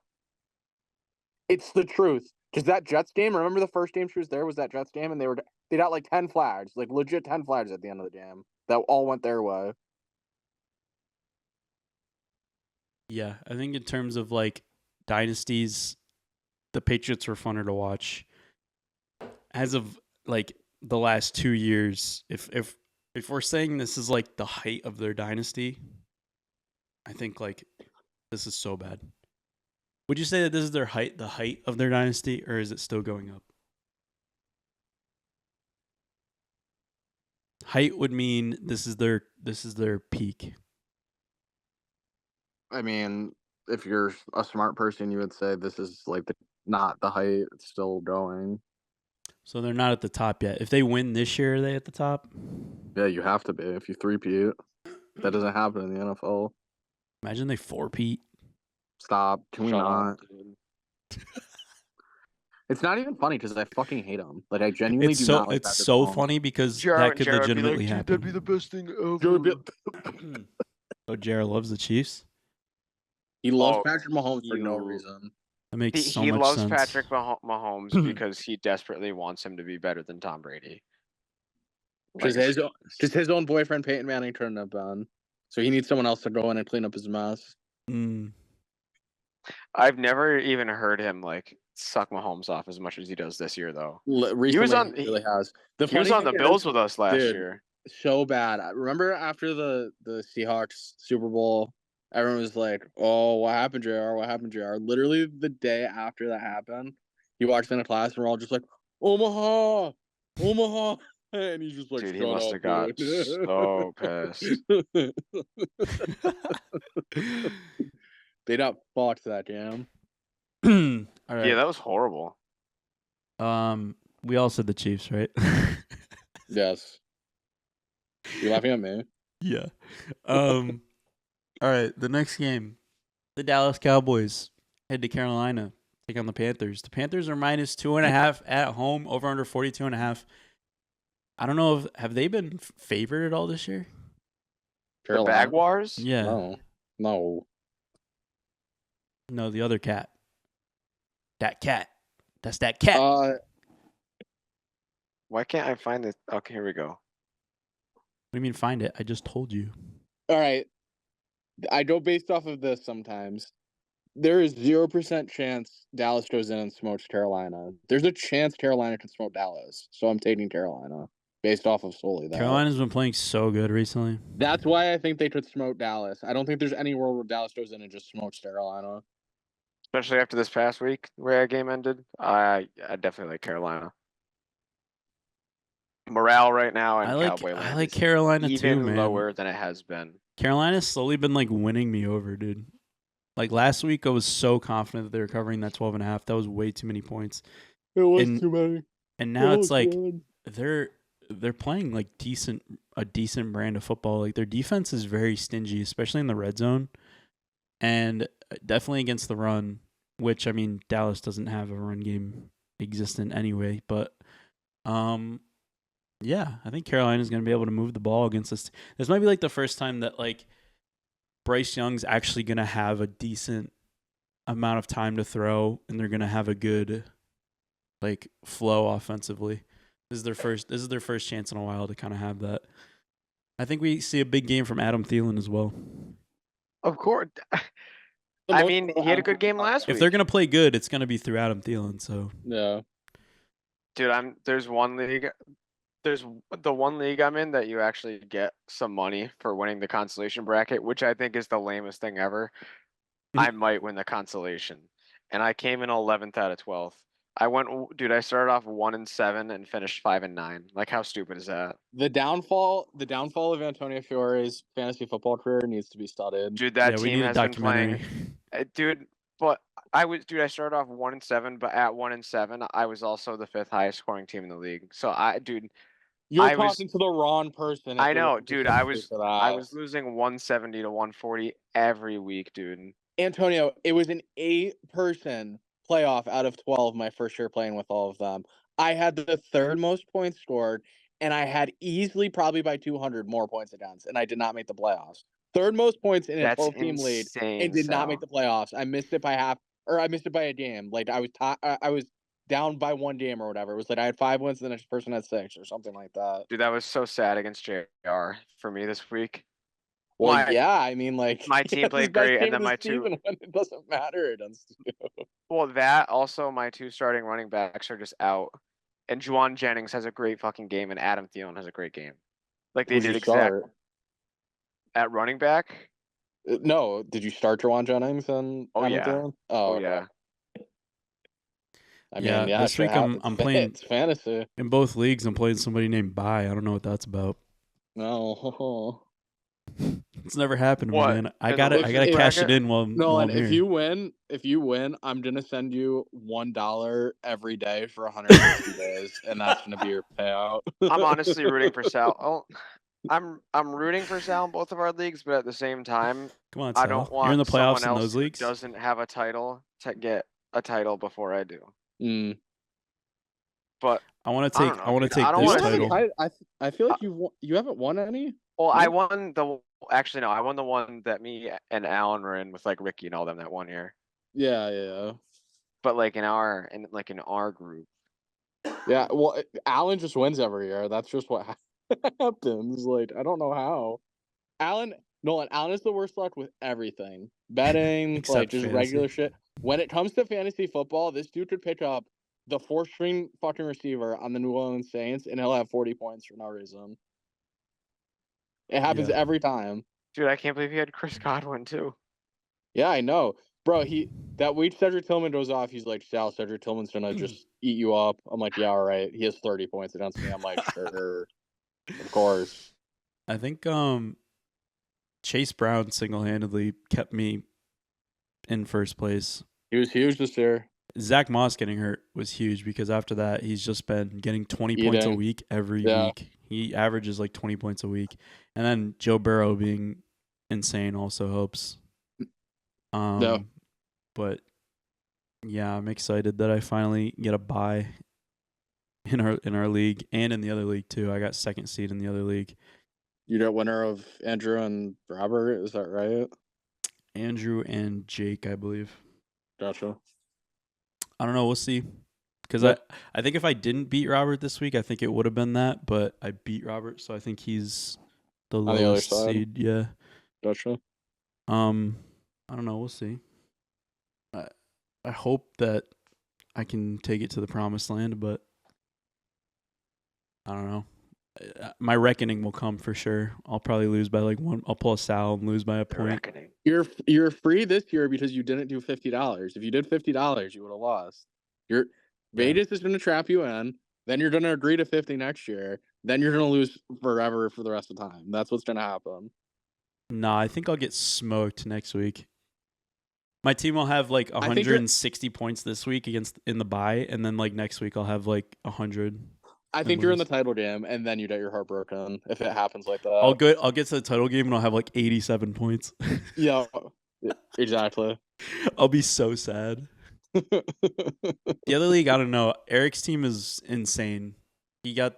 It's the truth. Because that Jets game, remember the first game she was there was that Jets game, and they got like 10 flags, like legit 10 flags at the end of the game that all went their way. Yeah. I think in terms of like dynasties, the Patriots were funner to watch. As of like the last 2 years, if we're saying this is like the height of their dynasty, I think like this is so bad. Would you say that this is the height of their dynasty, or is it still going up? Height would mean this is their peak. I mean, if you're a smart person, you would say this is like not the height. It's still going. So they're not at the top yet. If they win this year, are they at the top? Yeah, you have to be. If you three-peat, that doesn't happen in the NFL. Imagine they 4-peat. Stop. Can we Shut not? up, dude. It's not even funny because I fucking hate him. Like, I genuinely do not like It's Patrick so Mahomes. funny because that could legitimately happen. That'd be the best thing ever. So Jared loves the Chiefs. He loves Oh, Patrick Mahomes for no you- reason. That makes so He much loves sense. Patrick Mahomes because he desperately wants him to be better than Tom Brady. Because his own boyfriend Peyton Manning turned up on, so he needs someone else to go in and clean up his mess. I've never even heard him like suck Mahomes off as much as he does this year, though. Recently, he was on. he really has. He was on the Bills with us last year. So bad. Remember after the Seahawks Super Bowl, everyone was like, "Oh, what happened, JR? What happened, JR?" Literally the day after that happened, He walks into class and we're all just like, Omaha, Omaha, and he's just like, Dude, he shut must up, have got dude. so pissed. They got fucked that game. All Yeah, right. that was horrible. We all said the Chiefs, right? Yes. You laughing at me? Yeah. All right. The next game, the Dallas Cowboys head to Carolina, take on the Panthers. The Panthers are minus 2.5 at home, over under 42.5. I don't know if have they been favored at all this year? The Carolina? Bagwars? Yeah. No. No, the other cat. That cat. That's that cat. Why can't I find this? Okay, here we go. What do you mean find it? I just told you. All right. I go based off of this sometimes. There is 0% chance Dallas goes in and smokes Carolina. There's a chance Carolina can smoke Dallas. So I'm taking Carolina based off of solely that. Carolina's been playing so good recently. That's why I think they could smoke Dallas. I don't think there's any world where Dallas goes in and just smokes Carolina. Especially after this past week, the way our game ended. I definitely like Carolina. Morale right now in Cowboy land I like is Carolina even too, man. lower than it has been. Carolina's slowly been like winning me over, dude. Like last week, I was so confident that they were covering that 12.5. That was way too many points. It was too many. And now it's like they're playing like a decent brand of football. Like their defense is very stingy, especially in the red zone, and definitely against the run. Which I mean, Dallas doesn't have a run game existent anyway. But yeah, I think Carolina's going to be able to move the ball against this. This might be like the first time that like Bryce Young's actually going to have a decent amount of time to throw, and they're going to have a good like flow offensively. This is their first chance in a while to kind of have that. I think we see a big game from Adam Thielen as well. Of course. I mean, he had a good game last week. If they're going to play good, it's going to be through Adam Thielen, so. Yeah. Dude, there's the one league I'm in that you actually get some money for winning the consolation bracket, which I think is the lamest thing ever. I might win the consolation. And I came in 11th out of 12th. I started off 1-7 and finished 5-9. Like, how stupid is that? The downfall of Antonio Fiore's fantasy football career needs to be studied. Dude, that we team need a has been documentary. playing. I started off 1-7, but at 1-7, I was also the 5th highest scoring team in the league. So You're talking to the wrong person. I know, dude. I was losing 170 to 140 every week, dude. Antonio, it was an 8-person playoff out of 12 my first year playing with all of them. I had the third most points scored, and I had easily probably by 200 more points against, and I did not make the playoffs. Third most points in a 12-team lead, and did not make the playoffs. I missed it by I missed it by a game. Like I was down by 1 game or whatever. It was like I had 5 wins, and the next person had 6 or something like that. Dude, that was so sad against JR for me this week. Well, I mean, like my team played great, and then my two. When it doesn't matter against you. Well, that also my 2 starting running backs are just out, and Juwan Jennings has a great fucking game, and Adam Thielen has a great game. Like they did exactly at running back. No, did you start Juwan Jennings and Adam Thielen? Oh yeah. I mean, this week I'm playing. It's fantasy in both leagues. I'm playing somebody named Bai. I don't know what that's about. No. It's never happened to me, man. I gotta cash it in while I'm here. If you win, I'm gonna send you $1 every day for 160 days, and that's gonna be your payout. I'm honestly rooting for Sal. Oh, I'm rooting for Sal in both of our leagues, but at the same time, come on, Sal. I don't want You're in the playoffs someone in else those leagues. Who doesn't have a title to get a title before I do. But I want to take this title. I feel like you haven't won any. Well, I won I won the one that me and Alan were in with like Ricky and all them that 1 year. Yeah. But like in our group. Yeah, well, Alan just wins every year. That's just what happens. Like, I don't know how. Alan is the worst luck with everything. Betting, like just fantasy. Regular shit. When it comes to fantasy football, this dude could pick up the 4th-string fucking receiver on the New Orleans Saints, and he'll have 40 points for no reason. It happens every time. Dude, I can't believe he had Chris Godwin too. Yeah, I know. Bro, that week Cedric Tillman goes off, he's like, Sal, Cedric Tillman's gonna just eat you up. I'm like, yeah, all right. He has 30 points against me. I'm like, sure. Of course. I think Chase Brown single-handedly kept me in first place. He was huge this year. Zach Moss getting hurt was huge because after that, he's just been getting 20 points a week every week. He averages like 20 points a week. And then Joe Burrow being insane also helps. But yeah, I'm excited that I finally get a bye in our league and in the other league too. I got second seed in the other league. You got winner of Andrew and Robert, is that right? Andrew and Jake, I believe. Gotcha. I don't know. We'll see. Because I think if I didn't beat Robert this week, I think it would have been that. But I beat Robert, so I think he's the lowest seed. Yeah. Gotcha. I don't know. We'll see. I hope that I can take it to the promised land, but I don't know. My reckoning will come for sure. I'll probably lose by like one. I'll pull a Sal and lose by a point. Reckoning. You're free this year because you didn't do $50. If you did $50, you would have lost. Vegas is going to trap you in. Then you're going to agree to 50 next year. Then you're going to lose forever for the rest of the time. That's what's going to happen. Nah, I think I'll get smoked next week. My team will have like 160 points this week in the bye, and then like next week I'll have like 100. I think you're in the title game, and then you get your heart broken if it happens like that. I'll get to the title game, and I'll have like 87 points. Yeah, exactly. I'll be so sad. The other league, I don't know. Eric's team is insane. He got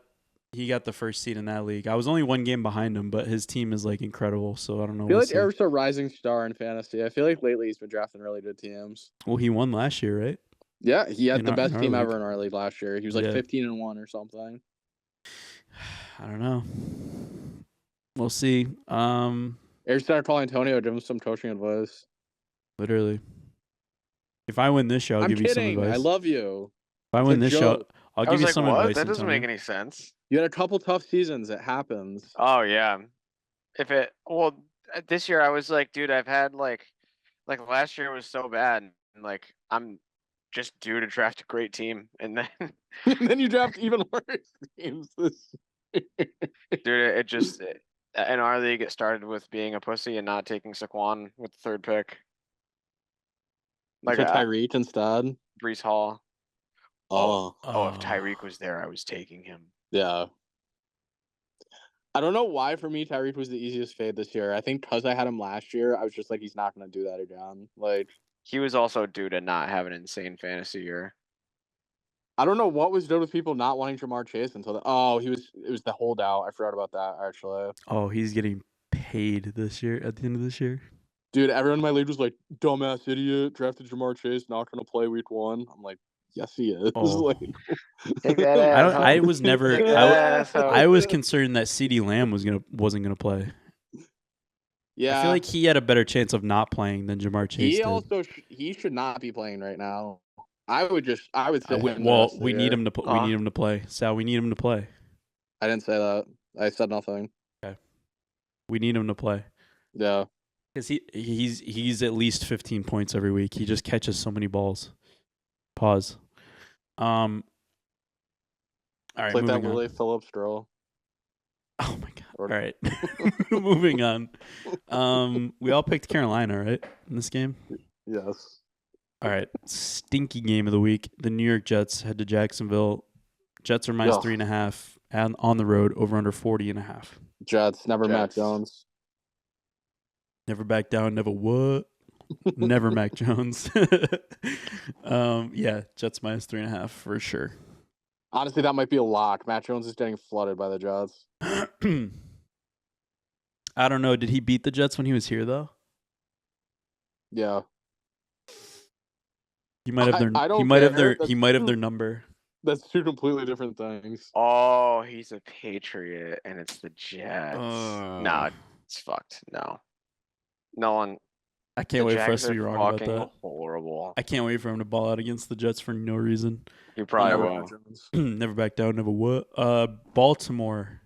the first seed in that league. I was only one game behind him, but his team is like incredible. So I don't know. I feel like Eric's a rising star in fantasy. I feel like lately he's been drafting really good teams. Well, he won last year, right? Yeah, he had the best team ever in our league last year. He was like 15-1 or something. I don't know. We'll see. Eric's started calling Antonio, give him some coaching advice. Literally. If I win this show, I'll give you some advice. I love you. If I win this show, I'll give you some advice. That doesn't make any sense. You had a couple tough seasons. It happens. Oh yeah. This year I was like, dude, I've had like last year was so bad, and like I'm just due to draft a great team, and then and then you draft even worse teams. Dude, in our league it started with being a pussy and not taking Saquon with the third pick. Like Tyreek instead. Brees Hall. Oh, if Tyreek was there, I was taking him. Yeah. I don't know why for me Tyreek was the easiest fade this year. I think because I had him last year, I was just like, he's not going to do that again. Like, he was also due to not have an insane fantasy year. I don't know what was done with people not wanting Jamar Chase until it was the holdout. I forgot about that actually. Oh, he's getting paid this year at the end of this year. Dude, everyone in my league was like, dumbass idiot, drafted Jamar Chase, not going to play week 1. I'm like, yes, he is. Oh. Like, take that ass I was never. I was concerned that CeeDee Lamb wasn't gonna play. Yeah, I feel like he had a better chance of not playing than Jamar Chase. He should not be playing right now. I would say. We need him to. We need him to play. Sal, we need him to play. I didn't say that. I said nothing. Okay. We need him to play. Yeah. Because he's at least 15 points every week. He just catches so many balls. Pause. All right. Like that Willie Phillips drill. Oh my god. All right. Moving on. We all picked Carolina, right? In this game? Yes. All right. Stinky game of the week. The New York Jets head to Jacksonville. Jets are minus 3.5 and on the road over under 40.5. Jets, never Mac Jones. Never back down, never what? Never Mac Jones. Yeah, Jets minus 3.5 for sure. Honestly, that might be a lock. Mac Jones is getting flooded by the Jets. I don't know. Did he beat the Jets when he was here though? Yeah. He might have their. He might have their number. That's two completely different things. Oh, he's a Patriot, and it's the Jets. No, it's fucked. No one. I can't wait for us to be wrong about that. Horrible. I can't wait for him to ball out against the Jets for no reason. He probably will. Never back down, never what. Baltimore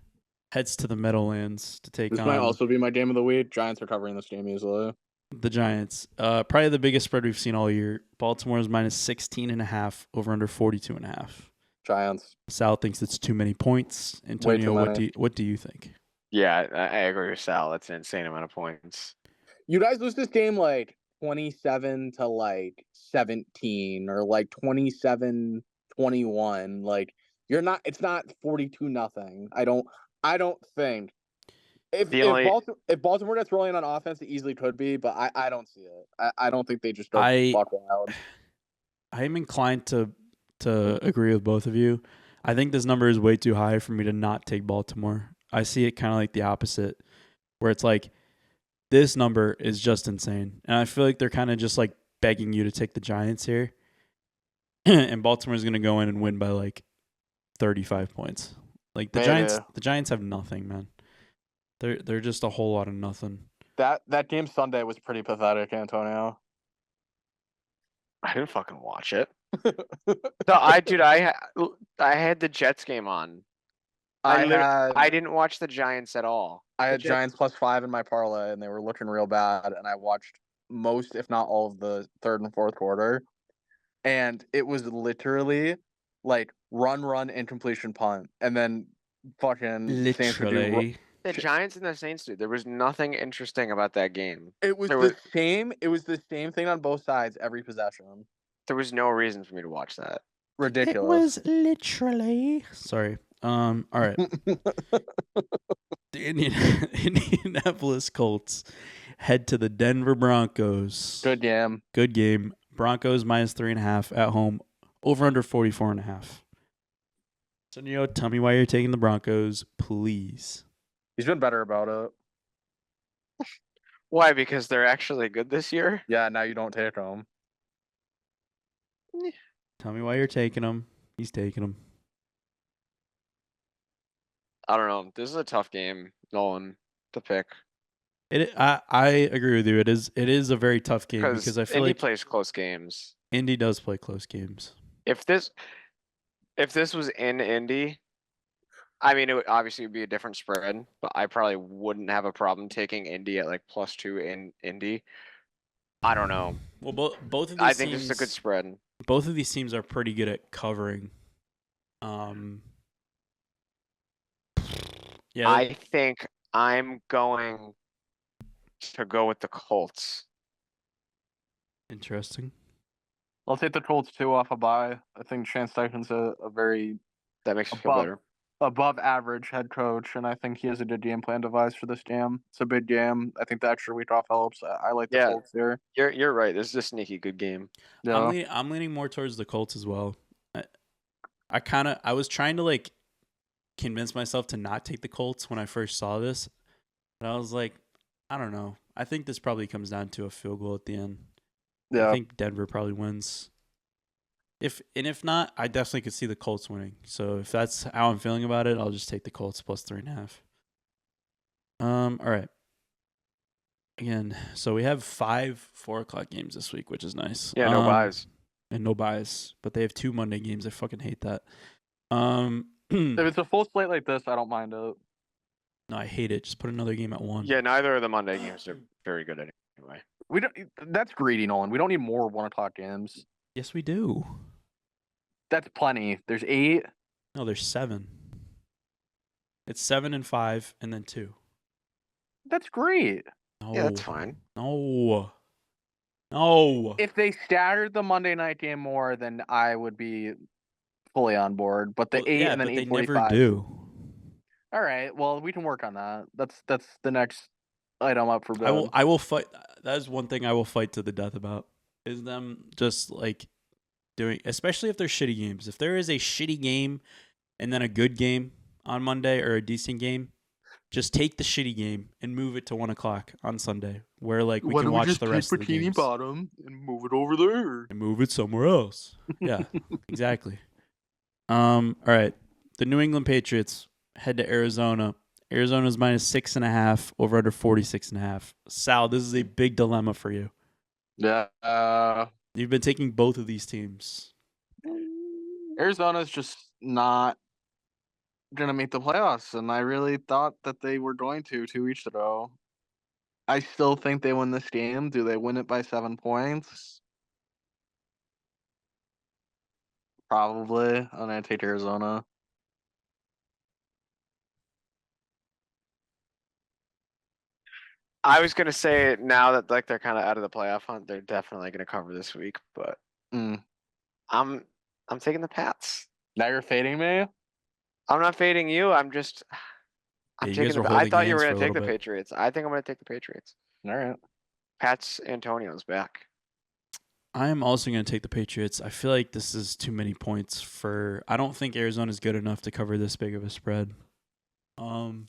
heads to the Meadowlands to take on. This might also be my game of the week. Giants are covering this game easily. The Giants. Probably the biggest spread we've seen all year. Baltimore's minus 16.5 over under 42.5. Giants. Sal thinks it's too many points. Way too Antonio, many. what do you think? Yeah, I agree with Sal. That's an insane amount of points. You guys lose this game like 27 to like 17 or like 27-21. Like you're not. It's not 42-0. I don't think. If The if only Baltimore if Baltimore gets rolling on offense, it easily could be, but I don't see it. I don't think they just go I fuck wild. I'm inclined to agree with both of you. I think this number is way too high for me to not take Baltimore. I see it kind of like the opposite, where it's like this number is just insane, and I feel like they're kind of just like begging you to take the Giants here, and Baltimore's going to go in and win by like 35 points. Like the Giants have nothing, man. They're just a whole lot of nothing. That game Sunday was pretty pathetic, Antonio. I didn't fucking watch it. I had the Jets game on. I didn't watch the Giants at all. I had Giants +5 in my parlay, and they were looking real bad. And I watched most, if not all, of the third and fourth quarter, and it was literally like run, incompletion, punt, and then fucking Saints would do. Literally. The Giants and the Saints, dude. There was nothing interesting about that game. It was the same. It was the same thing on both sides every possession. There was no reason for me to watch that. Ridiculous. It was literally. Sorry. All right. The Indianapolis Colts head to the Denver Broncos. Good game. Good game. Broncos minus 3.5 at home. Over under 44.5. So, tell me why you're taking the Broncos, please. He's been better about it. Why? Because they're actually good this year? Yeah, now you don't take them. Tell me why you're taking them. He's taking them. I don't know. This is a tough game, Nolan, to pick. I agree with you. It is a very tough game because I feel Indy like plays close games. Indy does play close games. If this was in Indy, I mean, it would obviously be a different spread, but I probably wouldn't have a problem taking Indy at like +2 in Indy. I don't know. Well, both of these I think this is a good spread. Both of these teams are pretty good at covering. Yeah. I think I'm going to go with the Colts. Interesting. I'll take the Colts 2 off a bye. I think Shane Steichen's a very That makes me feel better. Above average head coach, and I think he has a good game plan devised for this game. It's a big game. I think the extra week off helps. I like the Colts here. You're right. This is a sneaky good game. Yeah. I'm leaning more towards the Colts as well. I was trying to like convince myself to not take the Colts when I first saw this, but I was like, I don't know. I think this probably comes down to a field goal at the end. Yeah. I think Denver probably wins. If not, I definitely could see the Colts winning. So if that's how I'm feeling about it, I'll just take the Colts +3.5. All right. Again, so we have 5 4:00 games this week, which is nice. Yeah, no buys. And no buys, but they have 2 Monday games. I fucking hate that. If it's a full slate like this, I don't mind it. No, I hate it. Just put another game at 1. Yeah, neither of the Monday games are very good anyway. We don't. That's greedy, Nolan. We don't need more 1:00 games. Yes, we do. That's plenty. There's 8. No, there's 7. It's 7 and 5, and then 2. That's great. No. Yeah, that's fine. No. If they staggered the Monday night game more, then I would be fully on board. But the 8 and then 8:45. They never do. All right. Well, we can work on that. That's the next item up for bid. I will fight. That is one thing I will fight to the death about. Is them just like doing, especially if they're shitty games. If there is a shitty game and then a good game on Monday or a decent game, just take the shitty game and move it to 1:00 on Sunday, where like we can watch the rest of the games. Bottom and move it over there and move it somewhere else. Yeah, exactly. All right. The New England Patriots head to Arizona. Arizona's minus 6.5 over under 46.5. Sal, this is a big dilemma for you. Yeah. You've been taking both of these teams. Arizona's just not going to make the playoffs, and I really thought that they were going to 2 weeks ago. I still think they win this game. Do they win it by 7 points? Probably. I'm gonna take Arizona. I was gonna say now that like they're kind of out of the playoff hunt, they're definitely gonna cover this week. But Mm. I'm taking the Pats. Now you're fading me? I'm not fading you. I'm just Yeah, I'm you taking guys were the. I holding thought you were hands for gonna a take little the bit. Patriots. I think I'm gonna take the Patriots. All right. Pat's Antonio's back. I am also going to take the Patriots. I feel like this is too many points for. I don't think Arizona's good enough to cover this big of a spread. And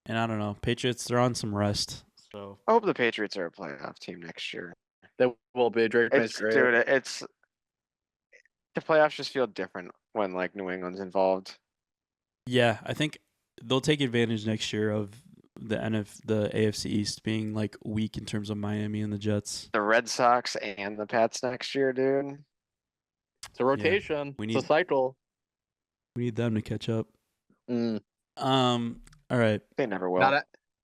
I don't know. Patriots, they're on some rest. So I hope the Patriots are a playoff team next year. They will be. Drake May's It's great. dude. It's the playoffs just feel different when like New England's involved. yeah, I think they'll take advantage next year of the AFC East being like weak in terms of Miami and the Jets. The Red Sox and the Pats next year, dude. It's a rotation. we It's need- a cycle. We need them to catch up. Mm. All right. They never will.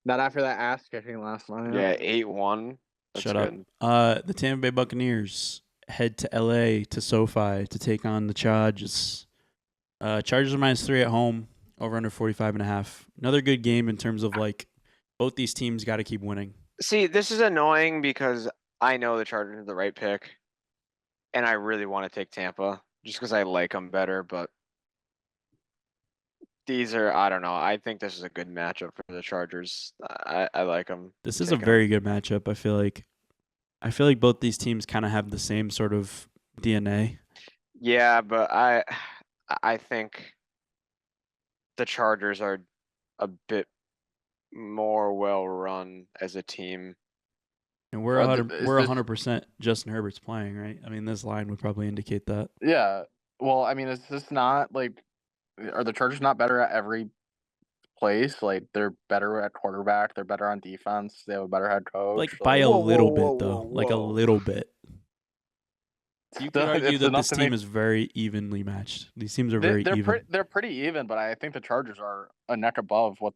Not after that ass kicking last night. Yeah, 8-1. That's Shut good. up. The Tampa Bay Buccaneers head to LA to SoFi to take on the Chargers. Chargers are -3 at home, over under 45.5. Another good game in terms of like both these teams got to keep winning. See, this is annoying because I know the Chargers are the right pick, and I really want to take Tampa just because I like them better. But these are, I don't know. I think this is a good matchup for the Chargers. I like them. This is a very good matchup. I feel like both these teams kind of have the same sort of DNA. Yeah, but I think the Chargers are a bit more well run as a team. And we're 100% Justin Herbert's playing, right? I mean, this line would probably indicate that. Yeah. Well, I mean, is this not like, are the Chargers not better at every place? Like, they're better at quarterback. They're better on defense. They have a better head coach. Like by a little bit, though. Like a little bit. You could argue that this team is very evenly matched. These teams are very even. They're pretty even, but I think the Chargers are a neck above what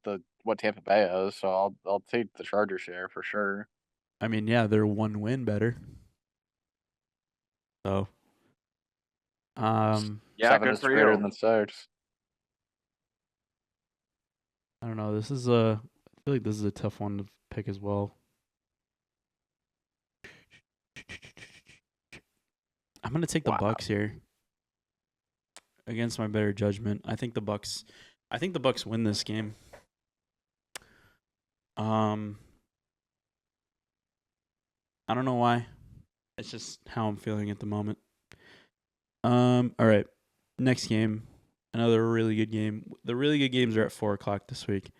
Tampa Bay is. So I'll take the Chargers here for sure. I mean, yeah, they're one win better. So, Yeah, 7 good is for greater you. than 6. I don't know. I feel like this is a tough one to pick as well. I'm gonna take the Bucks here. Against my better judgment, I think the Bucks win this game. I don't know why. It's just how I'm feeling at the moment. All right. Next game. Another really good game. The really good games are at 4:00 this week.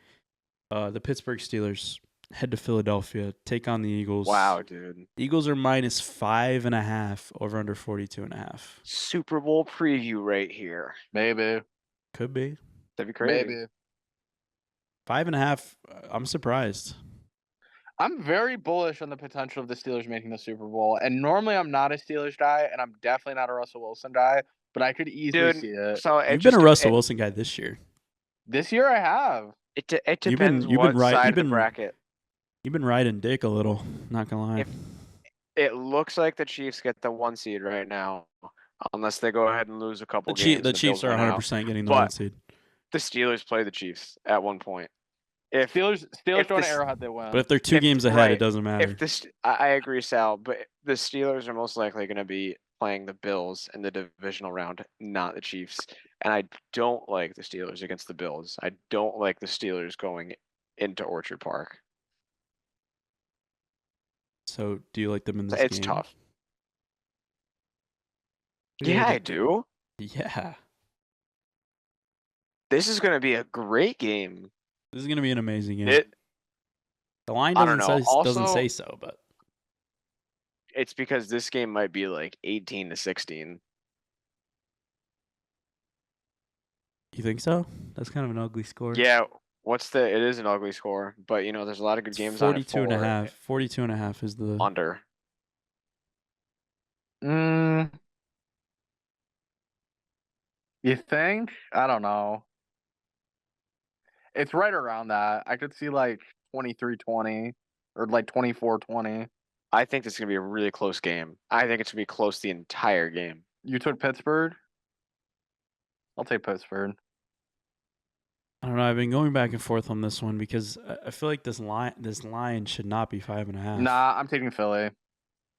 The Pittsburgh Steelers head to Philadelphia, take on the Eagles. Wow, dude. Eagles are -5.5 over under 42.5. Super Bowl preview right here. Maybe. Could be. That'd be crazy. Maybe. 5.5. I'm surprised. I'm very bullish on the potential of the Steelers making the Super Bowl. And normally I'm not a Steelers guy, and I'm definitely not a Russell Wilson guy, but I could easily see it. So You've been a Russell Wilson guy this year. This year I have. It depends what side of the bracket. You've been riding dick a little, not gonna lie. It looks like the Chiefs get the 1 seed right now, unless they go ahead and lose a couple games. The Chiefs are 100% getting the 1 seed. The Steelers play the Chiefs at one point. If Steelers going to Arrowhead, they win. But if they're 2 games ahead, it doesn't matter. I agree, Sal, but the Steelers are most likely going to be playing the Bills in the divisional round, not the Chiefs. And I don't like the Steelers against the Bills. I don't like the Steelers going into Orchard Park. So, do you like them in this game? It's tough. Yeah, I do. Yeah. This is going to be a great game. This is going to be an amazing game. The line doesn't say so, but it's because this game might be like 18-16. You think so? That's kind of an ugly score. Yeah. It is an ugly score, but there's a lot of good games on it. 42.5. 42.5 is the under. You think? I don't know. It's right around that. I could see like 23-20 or like 24-20. I think this is gonna be a really close game. I think it's gonna be close the entire game. You took Pittsburgh? I'll take Pittsburgh. I don't know. I've been going back and forth on this one because I feel like this line should not be 5.5. Nah, I'm taking Philly.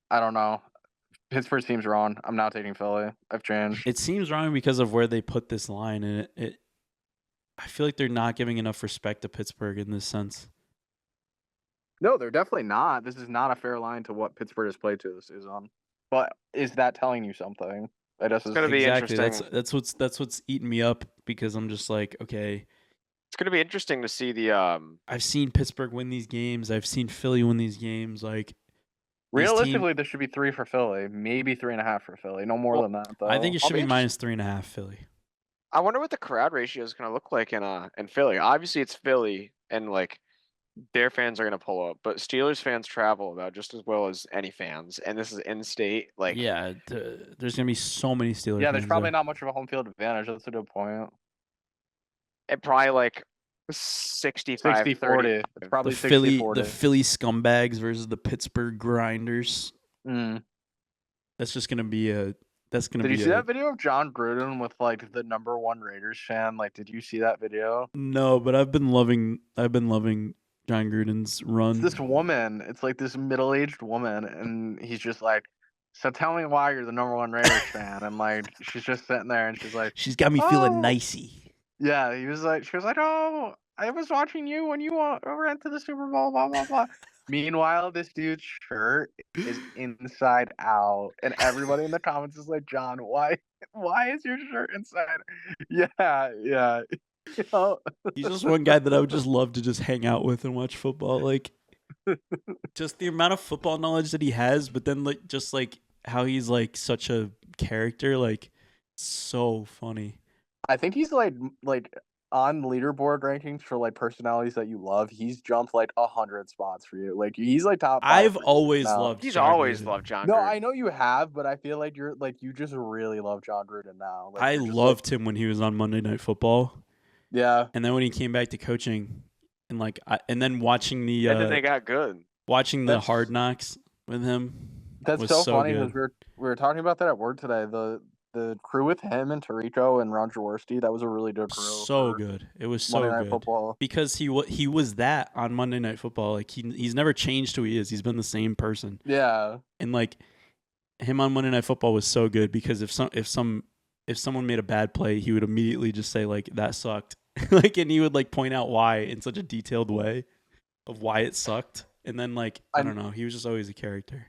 I don't know. Pittsburgh seems wrong. I'm now taking Philly. I've changed. It seems wrong because of where they put this line, and I feel like they're not giving enough respect to Pittsburgh in this sense. No, they're definitely not. This is not a fair line to what Pittsburgh has played to this season. But is that telling you something? It's gonna be interesting. That's what's eating me up because I'm just like, okay. It's gonna be interesting to see the. I've seen Pittsburgh win these games. I've seen Philly win these games. Like, realistically, there should be 3 for Philly, maybe 3.5 for Philly. No more than that, though. I think it should be minus 3.5 Philly. I wonder what the crowd ratio is gonna look like in Philly. Obviously, it's Philly, and like their fans are gonna pull up, but Steelers fans travel about just as well as any fans, and this is in state. Like, yeah, there's gonna be so many Steelers. Yeah, there's fans probably there. not much of a home field advantage. That's a good point. It probably like 65 60-40. 30. It's probably the Philly 60-40. the Philly scumbags versus the Pittsburgh grinders. That's just gonna be a. That's gonna Did be. you see that video of John Gruden with like the #1 Raiders fan? Like, did you see that video? No, but I've been loving John Gruden's run. It's this woman. It's like this middle-aged woman, and he's just like, "So tell me why you're the #1 Raiders fan." And like, she's just sitting there, and she's like, She's got me feeling "Oh." nicey. Yeah, she was like, "Oh, I was watching you when you went to the Super Bowl." Blah blah blah. Meanwhile, this dude's shirt is inside out, and everybody in the comments is like, "John, why is your shirt inside?" Yeah. You know? He's just one guy that I would just love to just hang out with and watch football. Like, just the amount of football knowledge that he has, but then like just like how he's like such a character, like so funny. I think he's like on leaderboard rankings for like personalities that you love. He's jumped like 100 spots for you. Like, he's like top 5. I've always loved. He's John always Gruden. loved John. No, Gruden. I know you have, but I feel like you just really love John Gruden now. Like, I you're just, loved him when he was on Monday Night Football. Yeah, and then when he came back to coaching, and like, and then watching the and then they got good. Watching the Hard Knocks with him. That's was so so funny good. because we were talking about that at work today. The crew with him and Tirico and Ron Jaworski, that was a really good crew. So good. It was so Monday Night good. Football. Because he was that on Monday Night Football. Like he's never changed who he is. He's been the same person. Yeah. And like him on Monday Night Football was so good because if someone made a bad play, he would immediately just say like that sucked. Like, and he would like point out why in such a detailed way of why it sucked. And then like I don't know, he was just always a character.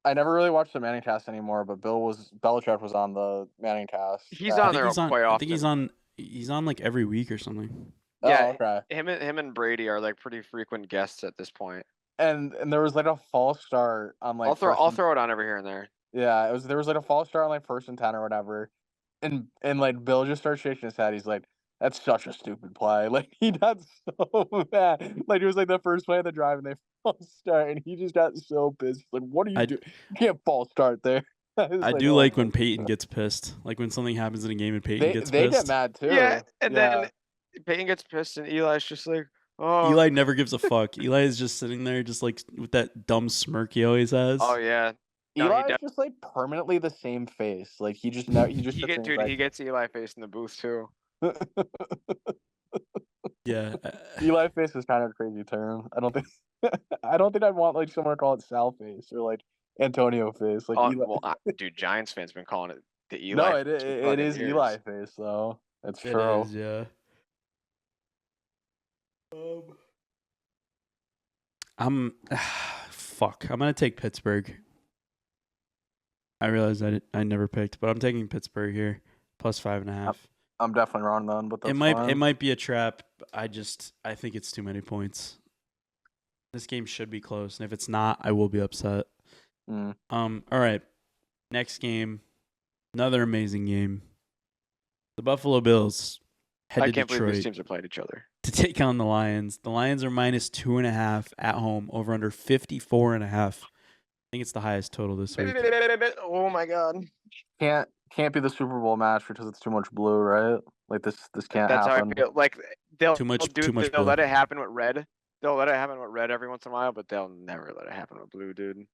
I never really watched the Manning cast anymore, but Belichick was on the Manning cast. He's on there quite often. I think he's on like every week or something. Yeah, oh, okay. Him and Brady are like pretty frequent guests at this point. And there was like a false start on like I'll throw it on over here and there. Yeah, there was like a false start on like 1st and 10 or whatever. And like Bill just started shaking his head. He's like, "That's such a stupid play." Like, he got so mad. Like, it was like the first play of the drive and they false start and he just got so pissed. Like, what are you doing? You can't false start there. I do like when Peyton gets pissed. Like when something happens in a game and Peyton gets pissed. They get mad too. Yeah, and then Peyton gets pissed and Eli's just like, oh. Eli never gives a fuck. Eli is just sitting there just like with that dumb smirk he always has. Oh yeah. Eli's just like permanently the same face. Like he gets Eli face in the booth too. Yeah. Eli face is kind of a crazy term. I don't think I'd want like someone to call it Sal face or like Antonio face. Like Eli. Well, dude, Giants fans been calling it the Eli. No, it is Eli face though. It's true. It is, yeah. Fuck. I'm gonna take Pittsburgh. I realize I never picked, but I'm taking Pittsburgh here, plus 5.5. I'm definitely wrong then, but that's it might be a trap. I think it's too many points. This game should be close, and if it's not, I will be upset. All right. Next game, another amazing game. The Buffalo Bills head to Detroit. I can't believe these teams are playing each other. To take on the Lions. The Lions are minus 2.5 at home, over under 54.5. I think it's the highest total this week. Oh my god. Can't be the Super Bowl match because it's too much blue, right? Like this can't happen. That's how I feel. Like they'll too much they'll blue. let it happen with red, they'll let it happen with red every once in a while, but they'll never let it happen with blue, dude.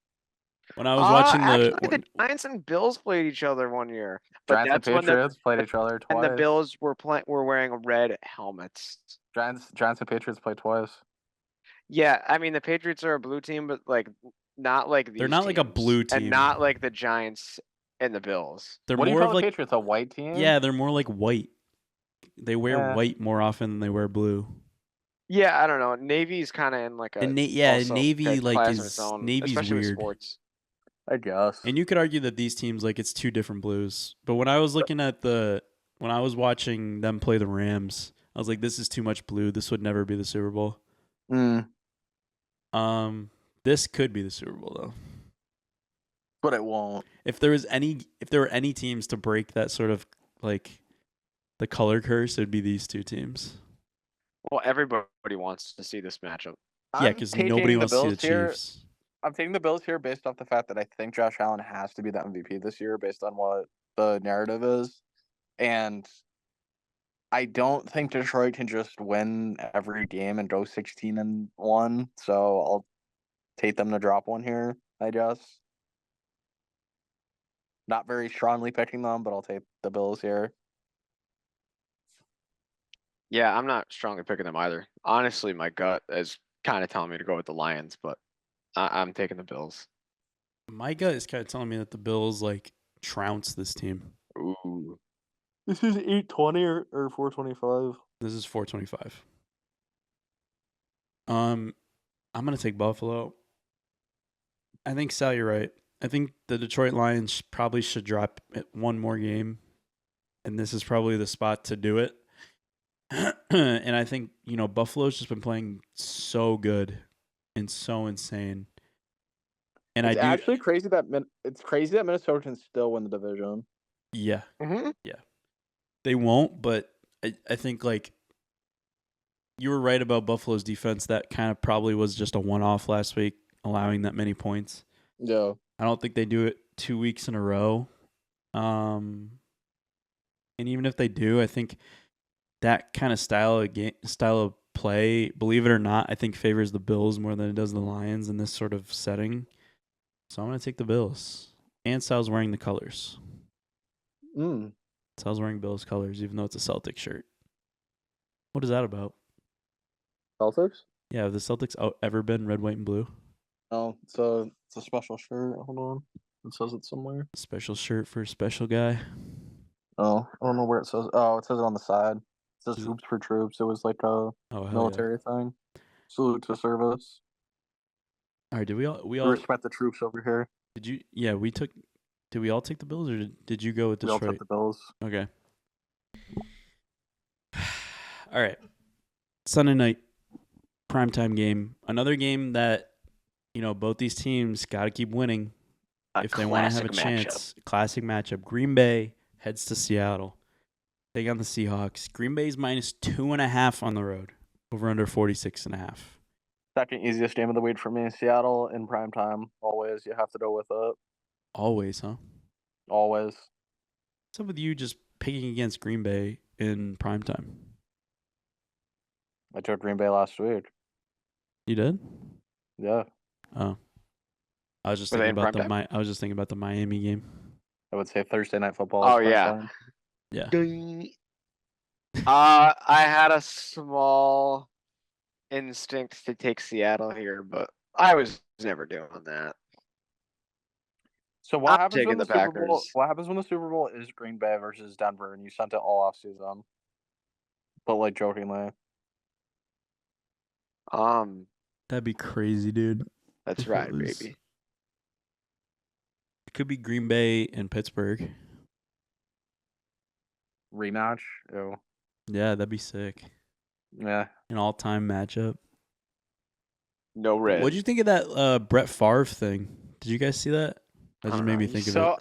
When I was watching Actually, the Giants and Bills played each other one year, but Giants and that's when Patriots played each other twice. and the Bills were wearing red helmets. Giants and Patriots played twice. Yeah, I mean the Patriots are a blue team, but like not like these. They're not like a teams, blue team. and not like the Giants and the Bills. They're What do you more call of the like Patriots? A white team? yeah, they're more like white. They wear Yeah. white more often than they wear blue. Yeah, I don't know. Navy's kind of in like a And also Navy a like class of its is own, Navy's especially with weird. sports. I guess. And you could argue that these teams like it's two different blues. But when I was looking at when I was watching them play the Rams, I was like, this is too much blue. This would never be the Super Bowl. This could be the Super Bowl though. But it won't. If there were any teams to break that sort of like the color curse, it'd be these two teams. Well, everybody wants to see this matchup. Yeah, because nobody wants to see the Chiefs. I'm taking the Bills here based off the fact that I think Josh Allen has to be the MVP this year based on what the narrative is. And I don't think Detroit can just win every game and go 16-1. So I'll take them to drop one here, I guess. Not very strongly picking them, but I'll take the Bills here. Yeah, I'm not strongly picking them either. Honestly, my gut is kind of telling me to go with the Lions, but I'm taking the Bills. My gut is kind of telling me that the Bills like trounce this team. Ooh. This is 820 or 425. This is 425. I'm gonna take Buffalo. I think Sal, you're right. I think the Detroit Lions probably should drop one more game, and this is probably the spot to do it. And I think Buffalo's just been playing so good and so insane. And it's actually crazy that Minnesota can still win the division. Yeah, Mm-hmm. yeah, they won't. But I think like you were right about Buffalo's defense. That kind of probably was just a one-off last week, allowing that many points. Yeah, I don't think they do it 2 weeks in a row. And even if they do, I think that kind of style of play, believe it or not, I think favors the Bills more than it does the Lions in this sort of setting. So I'm going to take the Bills. And Sal's wearing the colors. Sal's wearing Bills colors, even though it's a Celtics shirt. What is that about? Celtics? Yeah, have the Celtics ever been red, white, and blue? Oh, it's a special shirt. Hold on. It says it somewhere. Special shirt for a special guy. Oh, I don't know where it says. Oh, it says it on the side. It says Hoops for Troops. It was like a military thing. Salute to service. All right, did we all respect the troops over here. Did you? Yeah, we took. Did we all take the Bills, or did you go with Detroit? We all took the Bills. Okay. All right. Sunday night primetime game. Another game that both these teams got to keep winning if they want to have a chance. Classic matchup. Green Bay heads to Seattle. Take on the Seahawks. Green Bay's -2.5 on the road. Over under 46.5. Second easiest game of the week for me. Seattle in primetime. Always. You have to go with it. Always, huh? Always. What's up with you just picking against Green Bay in primetime? I took Green Bay last week. You did? Yeah. Oh. I was just thinking about the Miami game. I would say Thursday Night Football. Oh yeah. Yeah. I had a small instinct to take Seattle here, but I was never doing that. So what happens taking when the the Super Bowl? Packers. What happens when the Super Bowl is Green Bay versus Denver, and you sent it all off season? But like jokingly. That'd be crazy, dude. That's right, baby. It could be Green Bay and Pittsburgh. Rematch. Ew. Yeah, that'd be sick. Yeah. An all-time matchup. No red. What'd you think of that Brett Favre thing? Did you guys see that? That just made me think of it. So,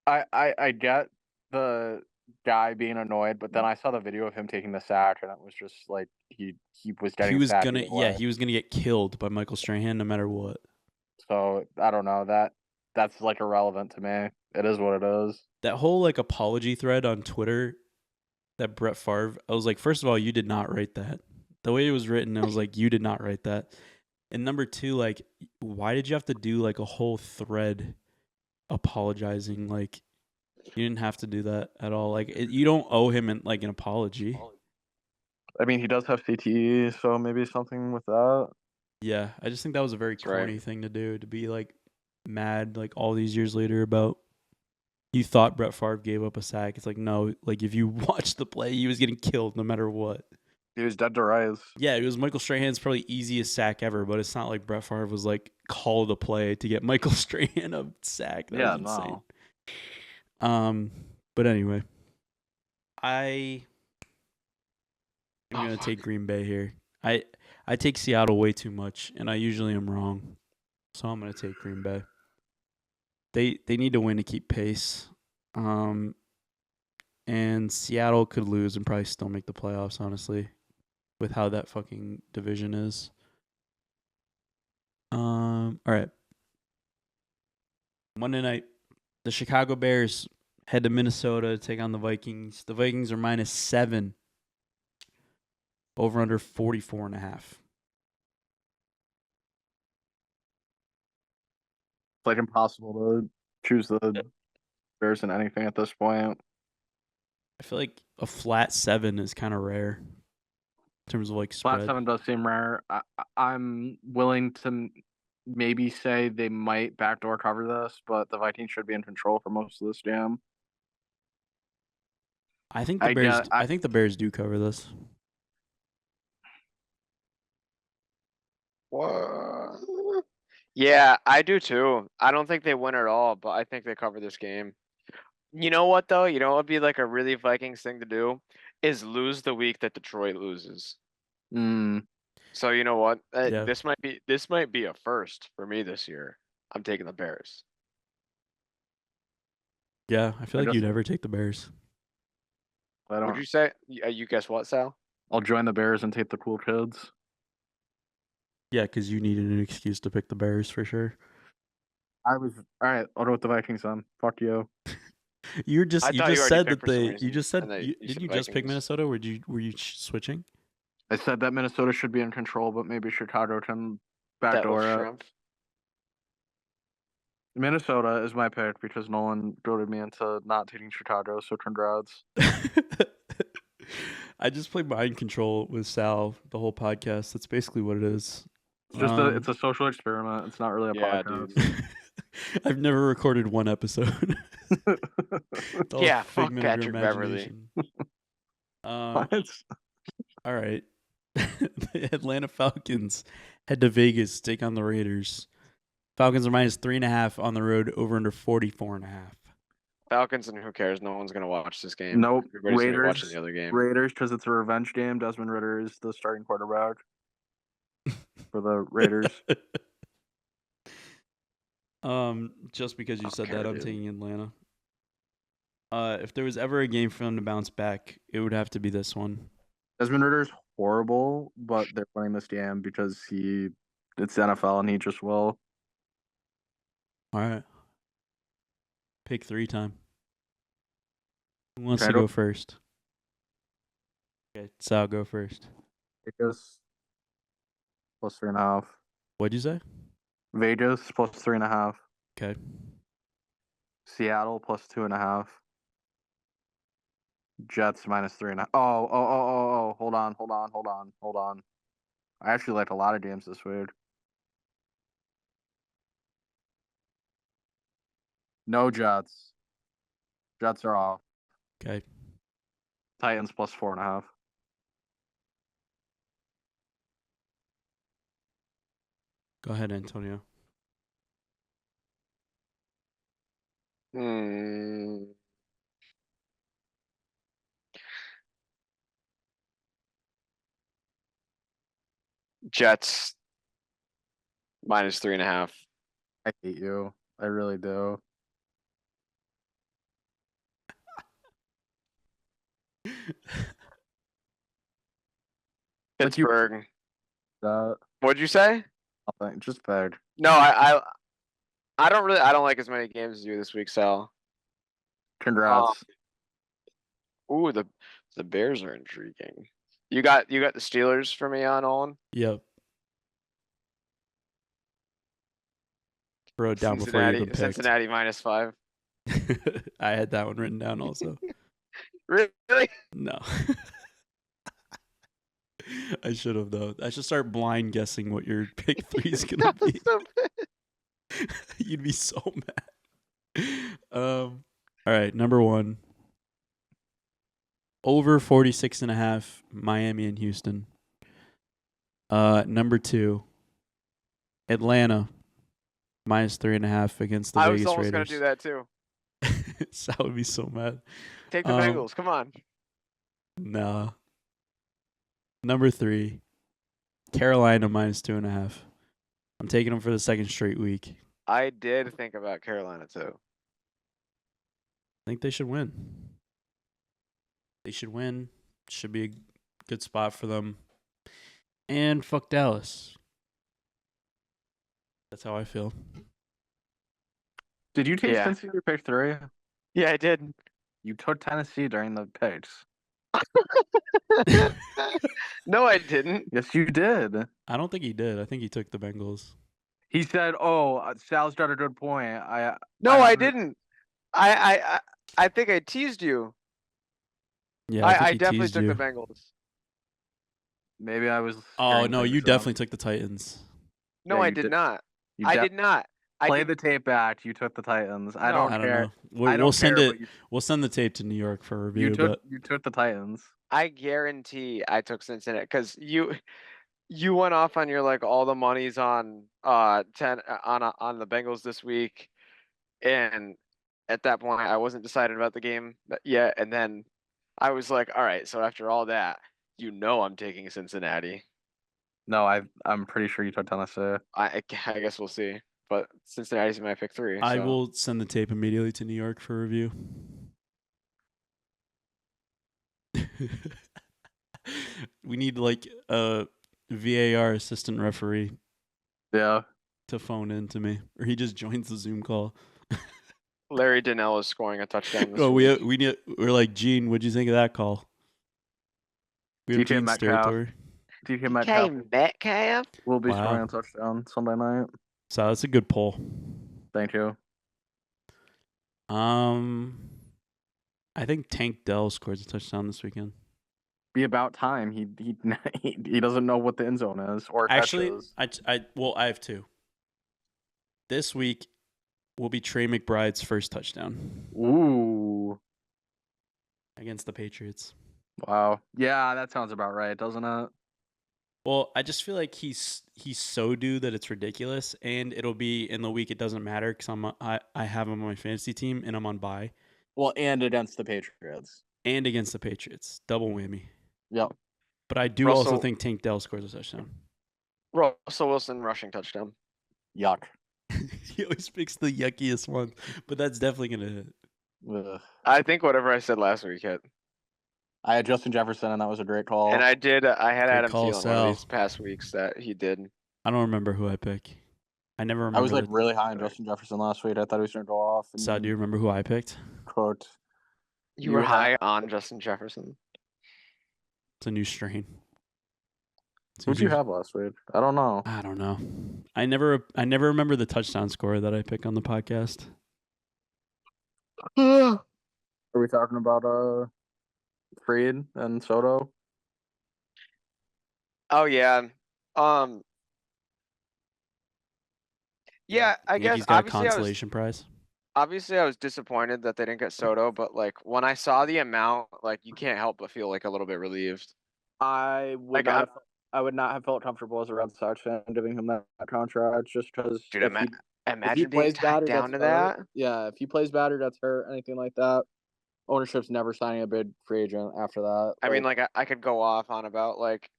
I get the guy being annoyed, but then I saw the video of him taking the sack, and it was just like he was getting. He was gonna get killed by Michael Strahan no matter what. So I don't know, that's like irrelevant to me. It is what it is. That whole like apology thread on Twitter, that Brett Favre, I was like, first of all, you did not write that. The way it was written, I was like, you did not write that. And number two, like, why did you have to do like a whole thread apologizing? Like, you didn't have to do that at all. Like, you don't owe him an apology. I mean, he does have CTE, so maybe something with that. Yeah, I just think that was a very That's right. corny thing to do, to be like mad like all these years later about you thought Brett Favre gave up a sack. It's like, no, like if you watch the play, he was getting killed no matter what. He was dead to rights. Yeah, it was Michael Strahan's probably easiest sack ever, but it's not like Brett Favre was like called a play to get Michael Strahan a sack. That was insane. No. But anyway, I'm Oh, gonna fuck. take Green Bay here. I take Seattle way too much, and I usually am wrong, so I'm gonna take Green Bay. They need to win to keep pace, and Seattle could lose and probably still make the playoffs. Honestly, with how that fucking division is. All right. Monday night, the Chicago Bears head to Minnesota to take on the Vikings. The Vikings are -7. Over under 44.5. It's like impossible to choose the Bears in anything at this point. I feel like a flat 7 is kind of rare in terms of like Flat spread. 7 does seem rare. I'm willing to maybe say they might backdoor cover this, but the Vikings should be in control for most of this game. I think the Bears. I think the Bears do cover this. What? Yeah, I do too. I don't think they win at all, but I think they cover this game. You know what though? You know what would be like a really Vikings thing to do is lose the week that Detroit loses. So you know what? Yeah. This might be a first for me this year. I'm taking the Bears. Yeah, I feel like you'd never take the Bears. Would you say? You guess what, Sal? I'll join the Bears and take the cool kids. Yeah, because you needed an excuse to pick the Bears for sure. All right. I'll go with the Vikings then. Fuck you. You just said that they. You just said didn't you just pick Minnesota? Or were you switching? I said that Minnesota should be in control, but maybe Chicago can backdoor it. Shrimp. Minnesota is my pick because Nolan goaded me into not taking Chicago, so congrats. I just played mind control with Sal the whole podcast. That's basically what it is. It's just it's a social experiment. It's not really a podcast. Dude. I've never recorded one episode. Yeah, fuck Patrick Beverly. All right. The Atlanta Falcons head to Vegas to take on the Raiders. Falcons are -3.5 on the road, over under 44.5. Falcons, and who cares? No one's gonna watch this game. Nope. Everybody's gonna be watching the other game. Raiders, because it's a revenge game. Desmond Ridder is the starting quarterback for the Raiders. Just because you said that, I'm dude. taking Atlanta. If there was ever a game for them to bounce back, it would have to be this one. Desmond Ridder's horrible, but they're playing this game because it's NFL and he just will. All right. Pick 3 time. Who wants to go first? Okay, Sal, go first. Vegas +3.5. What'd you say? Vegas +3.5. Okay. Seattle +2.5. Jets -3.5. Oh. Hold on. I actually like a lot of games this week. No Jets. Jets are off. Okay. Titans +4.5. Go ahead, Antonio. Jets -3.5. I hate you. I really do. Pittsburgh. What'd you say? Nothing. Just bad. No, I don't like as many games as you this week, Sal. Congrats. Ooh, the Bears are intriguing. You got the Steelers for me on Olin. Yep. Wrote down before you even picked. Cincinnati -5. I had that one written down also. Really? No. I should have though. I should start blind guessing what your pick 3 is gonna That was be. so You'd be so mad. All right, number 1. Over 46.5, Miami and Houston. Number 2, Atlanta -3.5 against the I Vegas was almost Raiders. gonna do that too. Sal would be so mad. Take the Bengals. Come on. Nah. Number 3, Carolina -2.5. I'm taking them for the second straight week. I did think about Carolina too. I think they should win. They should win. Should be a good spot for them. And fuck Dallas. That's how I feel. Did you take Yeah. Cincy your pick 3? Yeah, I did. You took Tennessee during the picks. No, I didn't. Yes, you did. I don't think he did. I think he took the Bengals. He said, "Oh, Sal's got a good point." No, I I haven't- didn't. I think I teased you. Yeah, I think I he definitely teased took you. the Bengals. Maybe I was. Oh hearing no, things you wrong. definitely took the Titans. No, Yeah, I you did did. not. You I de- did not. Play the tape back. You took the Titans. I don't I don't care. know. We'll don't send care, it. but We'll send the tape to New York for review. You took. But You took the Titans. I guarantee I took Cincinnati because you went off on your like all the money's on 10 on the Bengals this week, and at that point I wasn't decided about the game yet, and then I was like, all right, so after all that, I'm taking Cincinnati. No, I'm pretty sure you took Tennessee. I guess we'll see, but Cincinnati's my pick 3. I so. will send the tape immediately to New York for review. We need like a VAR assistant referee Yeah. to phone in to me, or he just joins the Zoom call. Larry Donnell is scoring a touchdown this Oh, week. we're like, Gene, what'd you think of that call? We have DK Gene's Metcalf. territory. DK Metcalf Metcalf? will be Wow. scoring a touchdown Sunday night. So that's a good poll. Thank you. I think Tank Dell scores a touchdown this weekend. Be about time. He doesn't know what the end zone is or Actually, catches. I have 2. This week will be Trey McBride's first touchdown Ooh. against the Patriots. Wow. Yeah, that sounds about right, doesn't it? Well, I just feel like he's so due that it's ridiculous, and it'll be in the week. It doesn't matter because I have him on my fantasy team and I'm on bye. Well, and against the Patriots. And against the Patriots, double whammy. Yep. But I do also Russell- think Tank Dell scores a touchdown. Russell Wilson rushing touchdown. Yuck. He always picks the yuckiest one, but that's definitely gonna hit. Ugh. I think whatever I said last week hit. I had Justin Jefferson, and that was a great call. And I had Good Adam call, Thielen one Sal. of these past weeks that he did. I don't remember who I pick. I never remember. I was like the- really high on Justin Jefferson last week. I thought he was going to go off. And Sal, do you remember who I picked? quote. You were had- high on Justin Jefferson. It's a new strain. Who'd you have last week? I don't know. I don't know. I never remember the touchdown score that I pick on the podcast. Are we talking about Freed and Soto? Oh yeah. Yeah, I guess Yankees got a obviously consolation prize. I was disappointed that they didn't get Soto, but like when I saw the amount, like you can't help but feel like a little bit relieved. I would Like, I would not have felt comfortable as a Red Sox fan giving him that contract just because. Dude, if he imagine being plays tied bad or down gets to hurt- that. Yeah, if he plays bad or gets hurt, anything like that, ownership's never signing a big free agent after that. I mean, like I could go off on about like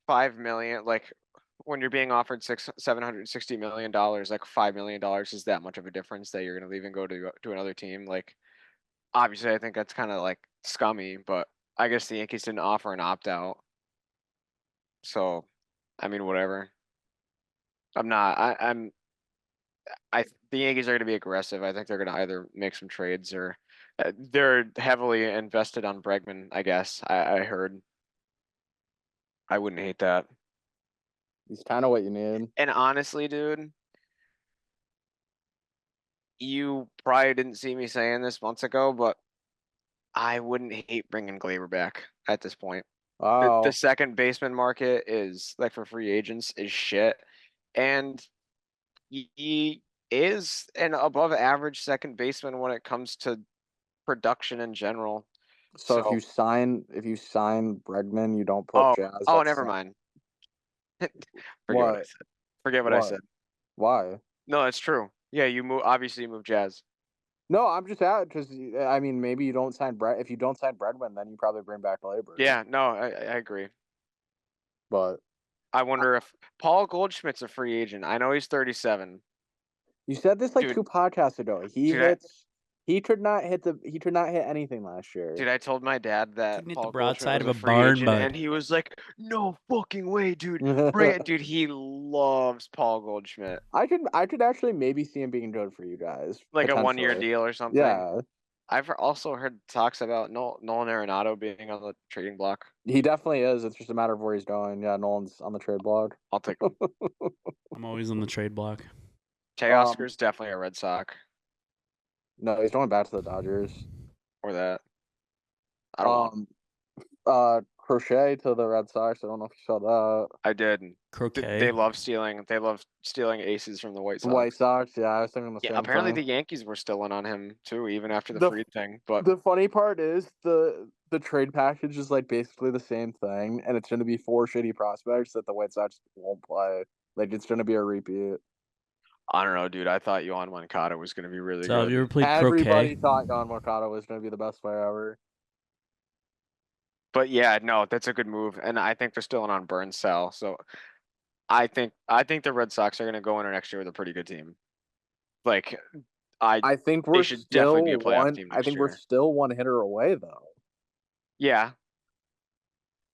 5 million, like when you're being offered $760 million, like $5 million is that much of a difference that you're gonna leave and go to another team. Like, obviously, I think that's kind of like scummy, but I guess the Yankees didn't offer an opt out. So, I mean, whatever. I'm not. The Yankees are going to be aggressive. I think they're going to either make some trades or they're heavily invested on Bregman. I guess I heard. I wouldn't hate that. He's kind of what you need. And honestly, dude, you probably didn't see me saying this months ago, but I wouldn't hate bringing Glaber back at this point. Oh, The second baseman market is like for free agents is shit, and he is an above average second baseman when it comes to production in general. so if So, you sign Bregman, you don't put oh, Jazz. oh, at never second. mind. Forget what I What? said. Forget what I said. Why? No, it's true. Yeah, obviously you move Jazz. No, I'm just out because I mean maybe you don't sign Brett. If you don't sign Bregman, then you probably bring back Labor. Yeah, no, I agree. But I wonder if Paul Goldschmidt's a free agent. I know he's 37. you said this like Dude, 2 podcasts ago. He dude, could not hit anything last year. Dude, I told my dad that Couldn't hit the Paul Goldschmidt broadside was of a a free barn, agent, bud. and he was like, "No fucking way, dude! Bring it, dude." He loves Paul Goldschmidt, I could actually maybe see him being good for you guys. like a 1-year potentially. deal or something. Yeah, I've also heard talks about Nolan Arenado being on the trading block. he definitely is. It's just a matter of where he's going. Yeah, Nolan's on the trade block. I'll take him. I'm always on the trade block. Teoscar's definitely a Red Sox No, he's going back to the Dodgers. or that. I don't want. Crochet to the Red Sox. I don't know if you saw that. I did. Croquet. They love stealing. They love stealing aces from the White Sox. White Sox, yeah, I was thinking the Yeah, same apparently thing. the Yankees were still in on him too, even after the The Fried thing. But The funny part is the trade package is like basically the same thing, and it's going to be 4 shitty prospects that the White Sox won't play. Like it's going to be a repeat. I don't know, dude. I thought Yohan Moncada was going to be really So have good. you ever played Everybody croquet? thought Yohan Moncada was going to be the best player ever. But yeah, no, that's a good move, and I think they're still in on Burns sell. So I think the Red Sox are going to go into next year with a pretty good team. Like I think they we're should definitely be a still playoff team I next think we're year. still 1 hitter away though. Yeah,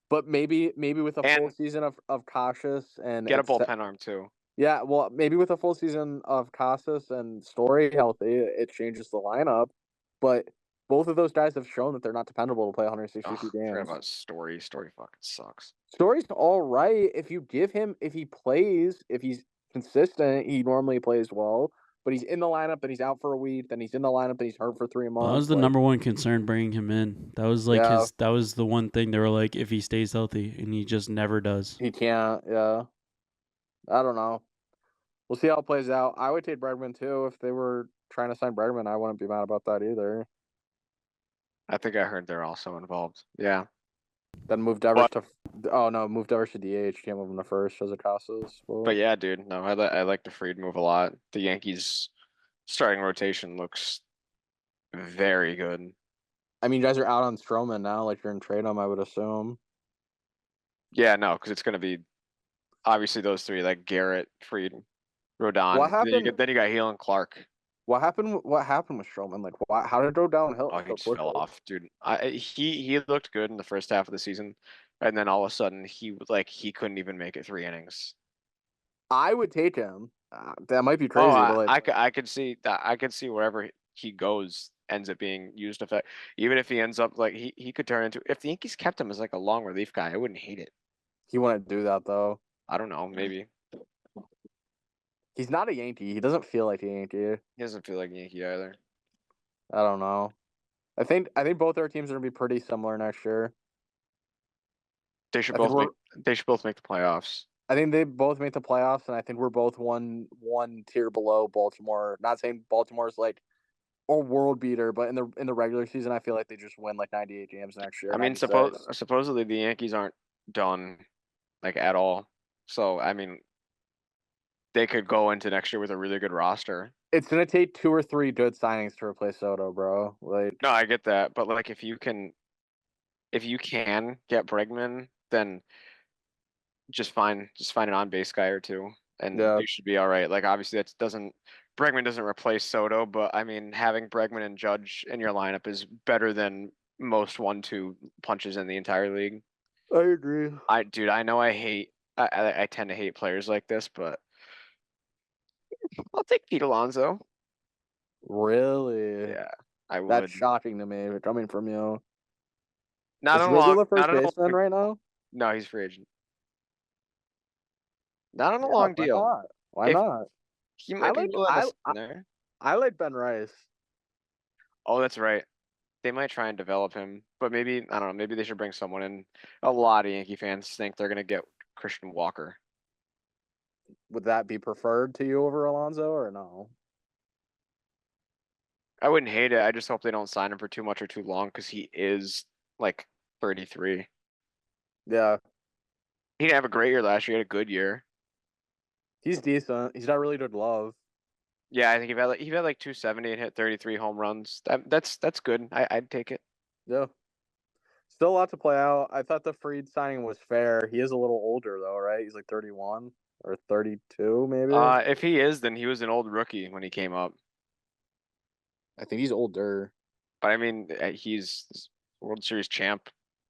But maybe with a full and season of Cassius and get a bullpen arm too. yeah, well, maybe with a full season of Casas and Story healthy, it changes the lineup. But both of those guys have shown that they're not dependable to play 162 Ugh, forgot games. about Story. Story fucking sucks. Story's all right if you give him, if he plays, if he's consistent, he normally plays well. But he's in the lineup, then he's out for a week, then he's in the lineup, then he's hurt for 3 months. Well, that was the number one concern bringing him in. That was like Yeah. that was the one thing they were like, if he stays healthy, and he just never does. He can't, yeah. I don't know. We'll see how it plays out. I would take Bregman too. If they were trying to sign Bregman, I wouldn't be mad about that either. I think I heard they're also involved. Yeah, Then move Devers to move Devers to DH. Can't move him to first as a Casas. but yeah, dude. No, I like the Fried move a lot. The Yankees starting rotation looks very good. I mean, you guys are out on Stroman now. Like you're in trade him, I would assume. Yeah, no, because it's gonna be obviously those three, like Garrett, Fried, Rodon. What happened? Then you got Heel and Clark. What happened with Stroman? Like, how did it go downhill? Oh, he so just fell quickly? off, dude. He looked good in the first half of the season, and then all of a sudden he couldn't even make it 3 innings. I would take him. That might be Oh, crazy, but like, I could see that. I could see wherever he goes ends up being used effect. Even if he ends up like he could turn into, if the Yankees kept him as like a long relief guy, I wouldn't hate it. he wouldn't do that though. I don't know, maybe He's not a Yankee. He doesn't feel like a Yankee. he doesn't feel like a Yankee either. I don't know. I think both our teams are gonna be pretty similar next year. They should I think both make the playoffs. I think they both make the playoffs, and I think we're both one tier below Baltimore. Not saying Baltimore's like a world beater, but in the regular season, I feel like they just win like 98 games next year. I mean, 96. supposedly the Yankees aren't done like at all. So I mean, they could go into next year with a really good roster. It's gonna take 2 or 3 good signings to replace Soto, bro. Like, No, I get that, but like if you can get Bregman, then just find an on base guy or two, and yeah, you should be all right. Like obviously Bregman doesn't replace Soto, but I mean having Bregman and Judge in your lineup is better than most 1-2 punches in the entire league. I agree. I know I tend to hate players like this, but I'll take Pete Alonso. Really? Yeah, I would. That's shocking to me coming from you. Not Is on Rizzo long. the first Not on a baseman long. right now? No, he's free agent. Not on a Yeah, long why deal. not? Why If- not? He might be willing to sit there. I like Ben Rice. Oh, that's right. They might try and develop him, but maybe I don't know. Maybe they should bring someone in. A lot of Yankee fans think they're gonna get Christian Walker. Would that be preferred to you over Alonso or no? I wouldn't hate it. I just hope they don't sign him for too much or too long because he is like 33. Yeah, He didn't have a great year last year. He had a good year. he's decent. He's got really good glove. Yeah, I think he had like 270 and hit 33 home runs. That's good. I'd take it. Yeah. Still a lot to play out. I thought the Fried signing was fair. He is a little older though, right? He's like 31 or 32 maybe. If he is, then he was an old rookie when he came up. I think he's older. But I mean, he's World Series champ.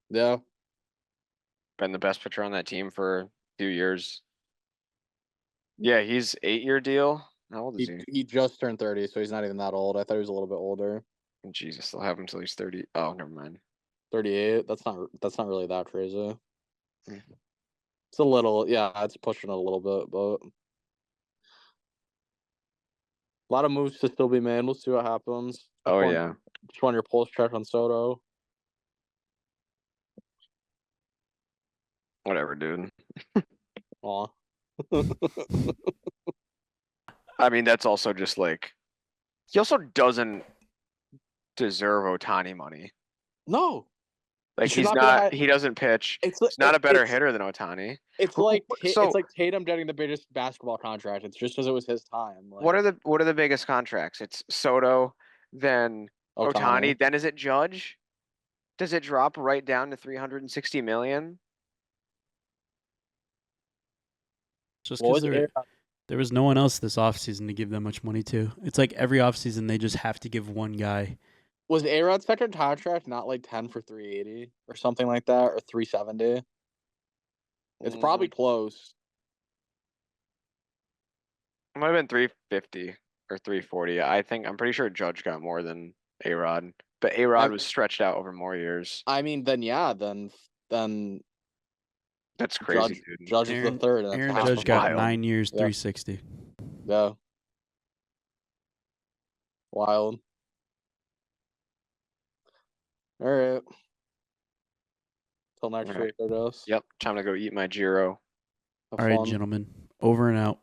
Yeah. Been the best pitcher on that team for a few years. Yeah, he's 8-year deal. How old is he? He just turned 30, so he's not even that old. I thought he was a little bit older. Jesus, they'll have him until he's 30. Oh, never mind. 38. That's not really that crazy. Mm. It's a little, yeah, it's pushing it a little bit, but a lot of moves to still be made. We'll see what happens. Oh yeah. Just want your pulse check on Soto. Whatever, dude. Aw. I mean, that's also just like he also doesn't deserve Ohtani money. No. Like should not be the high- he doesn't pitch. It's He's not a better hitter than Ohtani. It's Who- like so- it's like Tatum getting the biggest basketball contract. It's just because it was his time. Like, What are the biggest contracts? It's Soto, then Ohtani, then is it Judge? Does it drop right down to 360 million? Just What because was there was no one else this offseason to give that much money to. It's like every offseason they just have to give one guy. Was A-Rod's second contract not like 10 for 380 or something like that, or 370? It's probably close. It might have been 350 or 340. I'm pretty sure Judge got more than A-Rod, but A-Rod was stretched out over more years. I mean, then yeah, then That's crazy, dude. Judge is the third. And Aaron that's Judge got wild. 9 years, Yeah. 360. Yeah. Wild. All right. Till next All right. week, I guess. Yep, time to go eat my gyro. Have All right, fun. gentlemen. Over and out.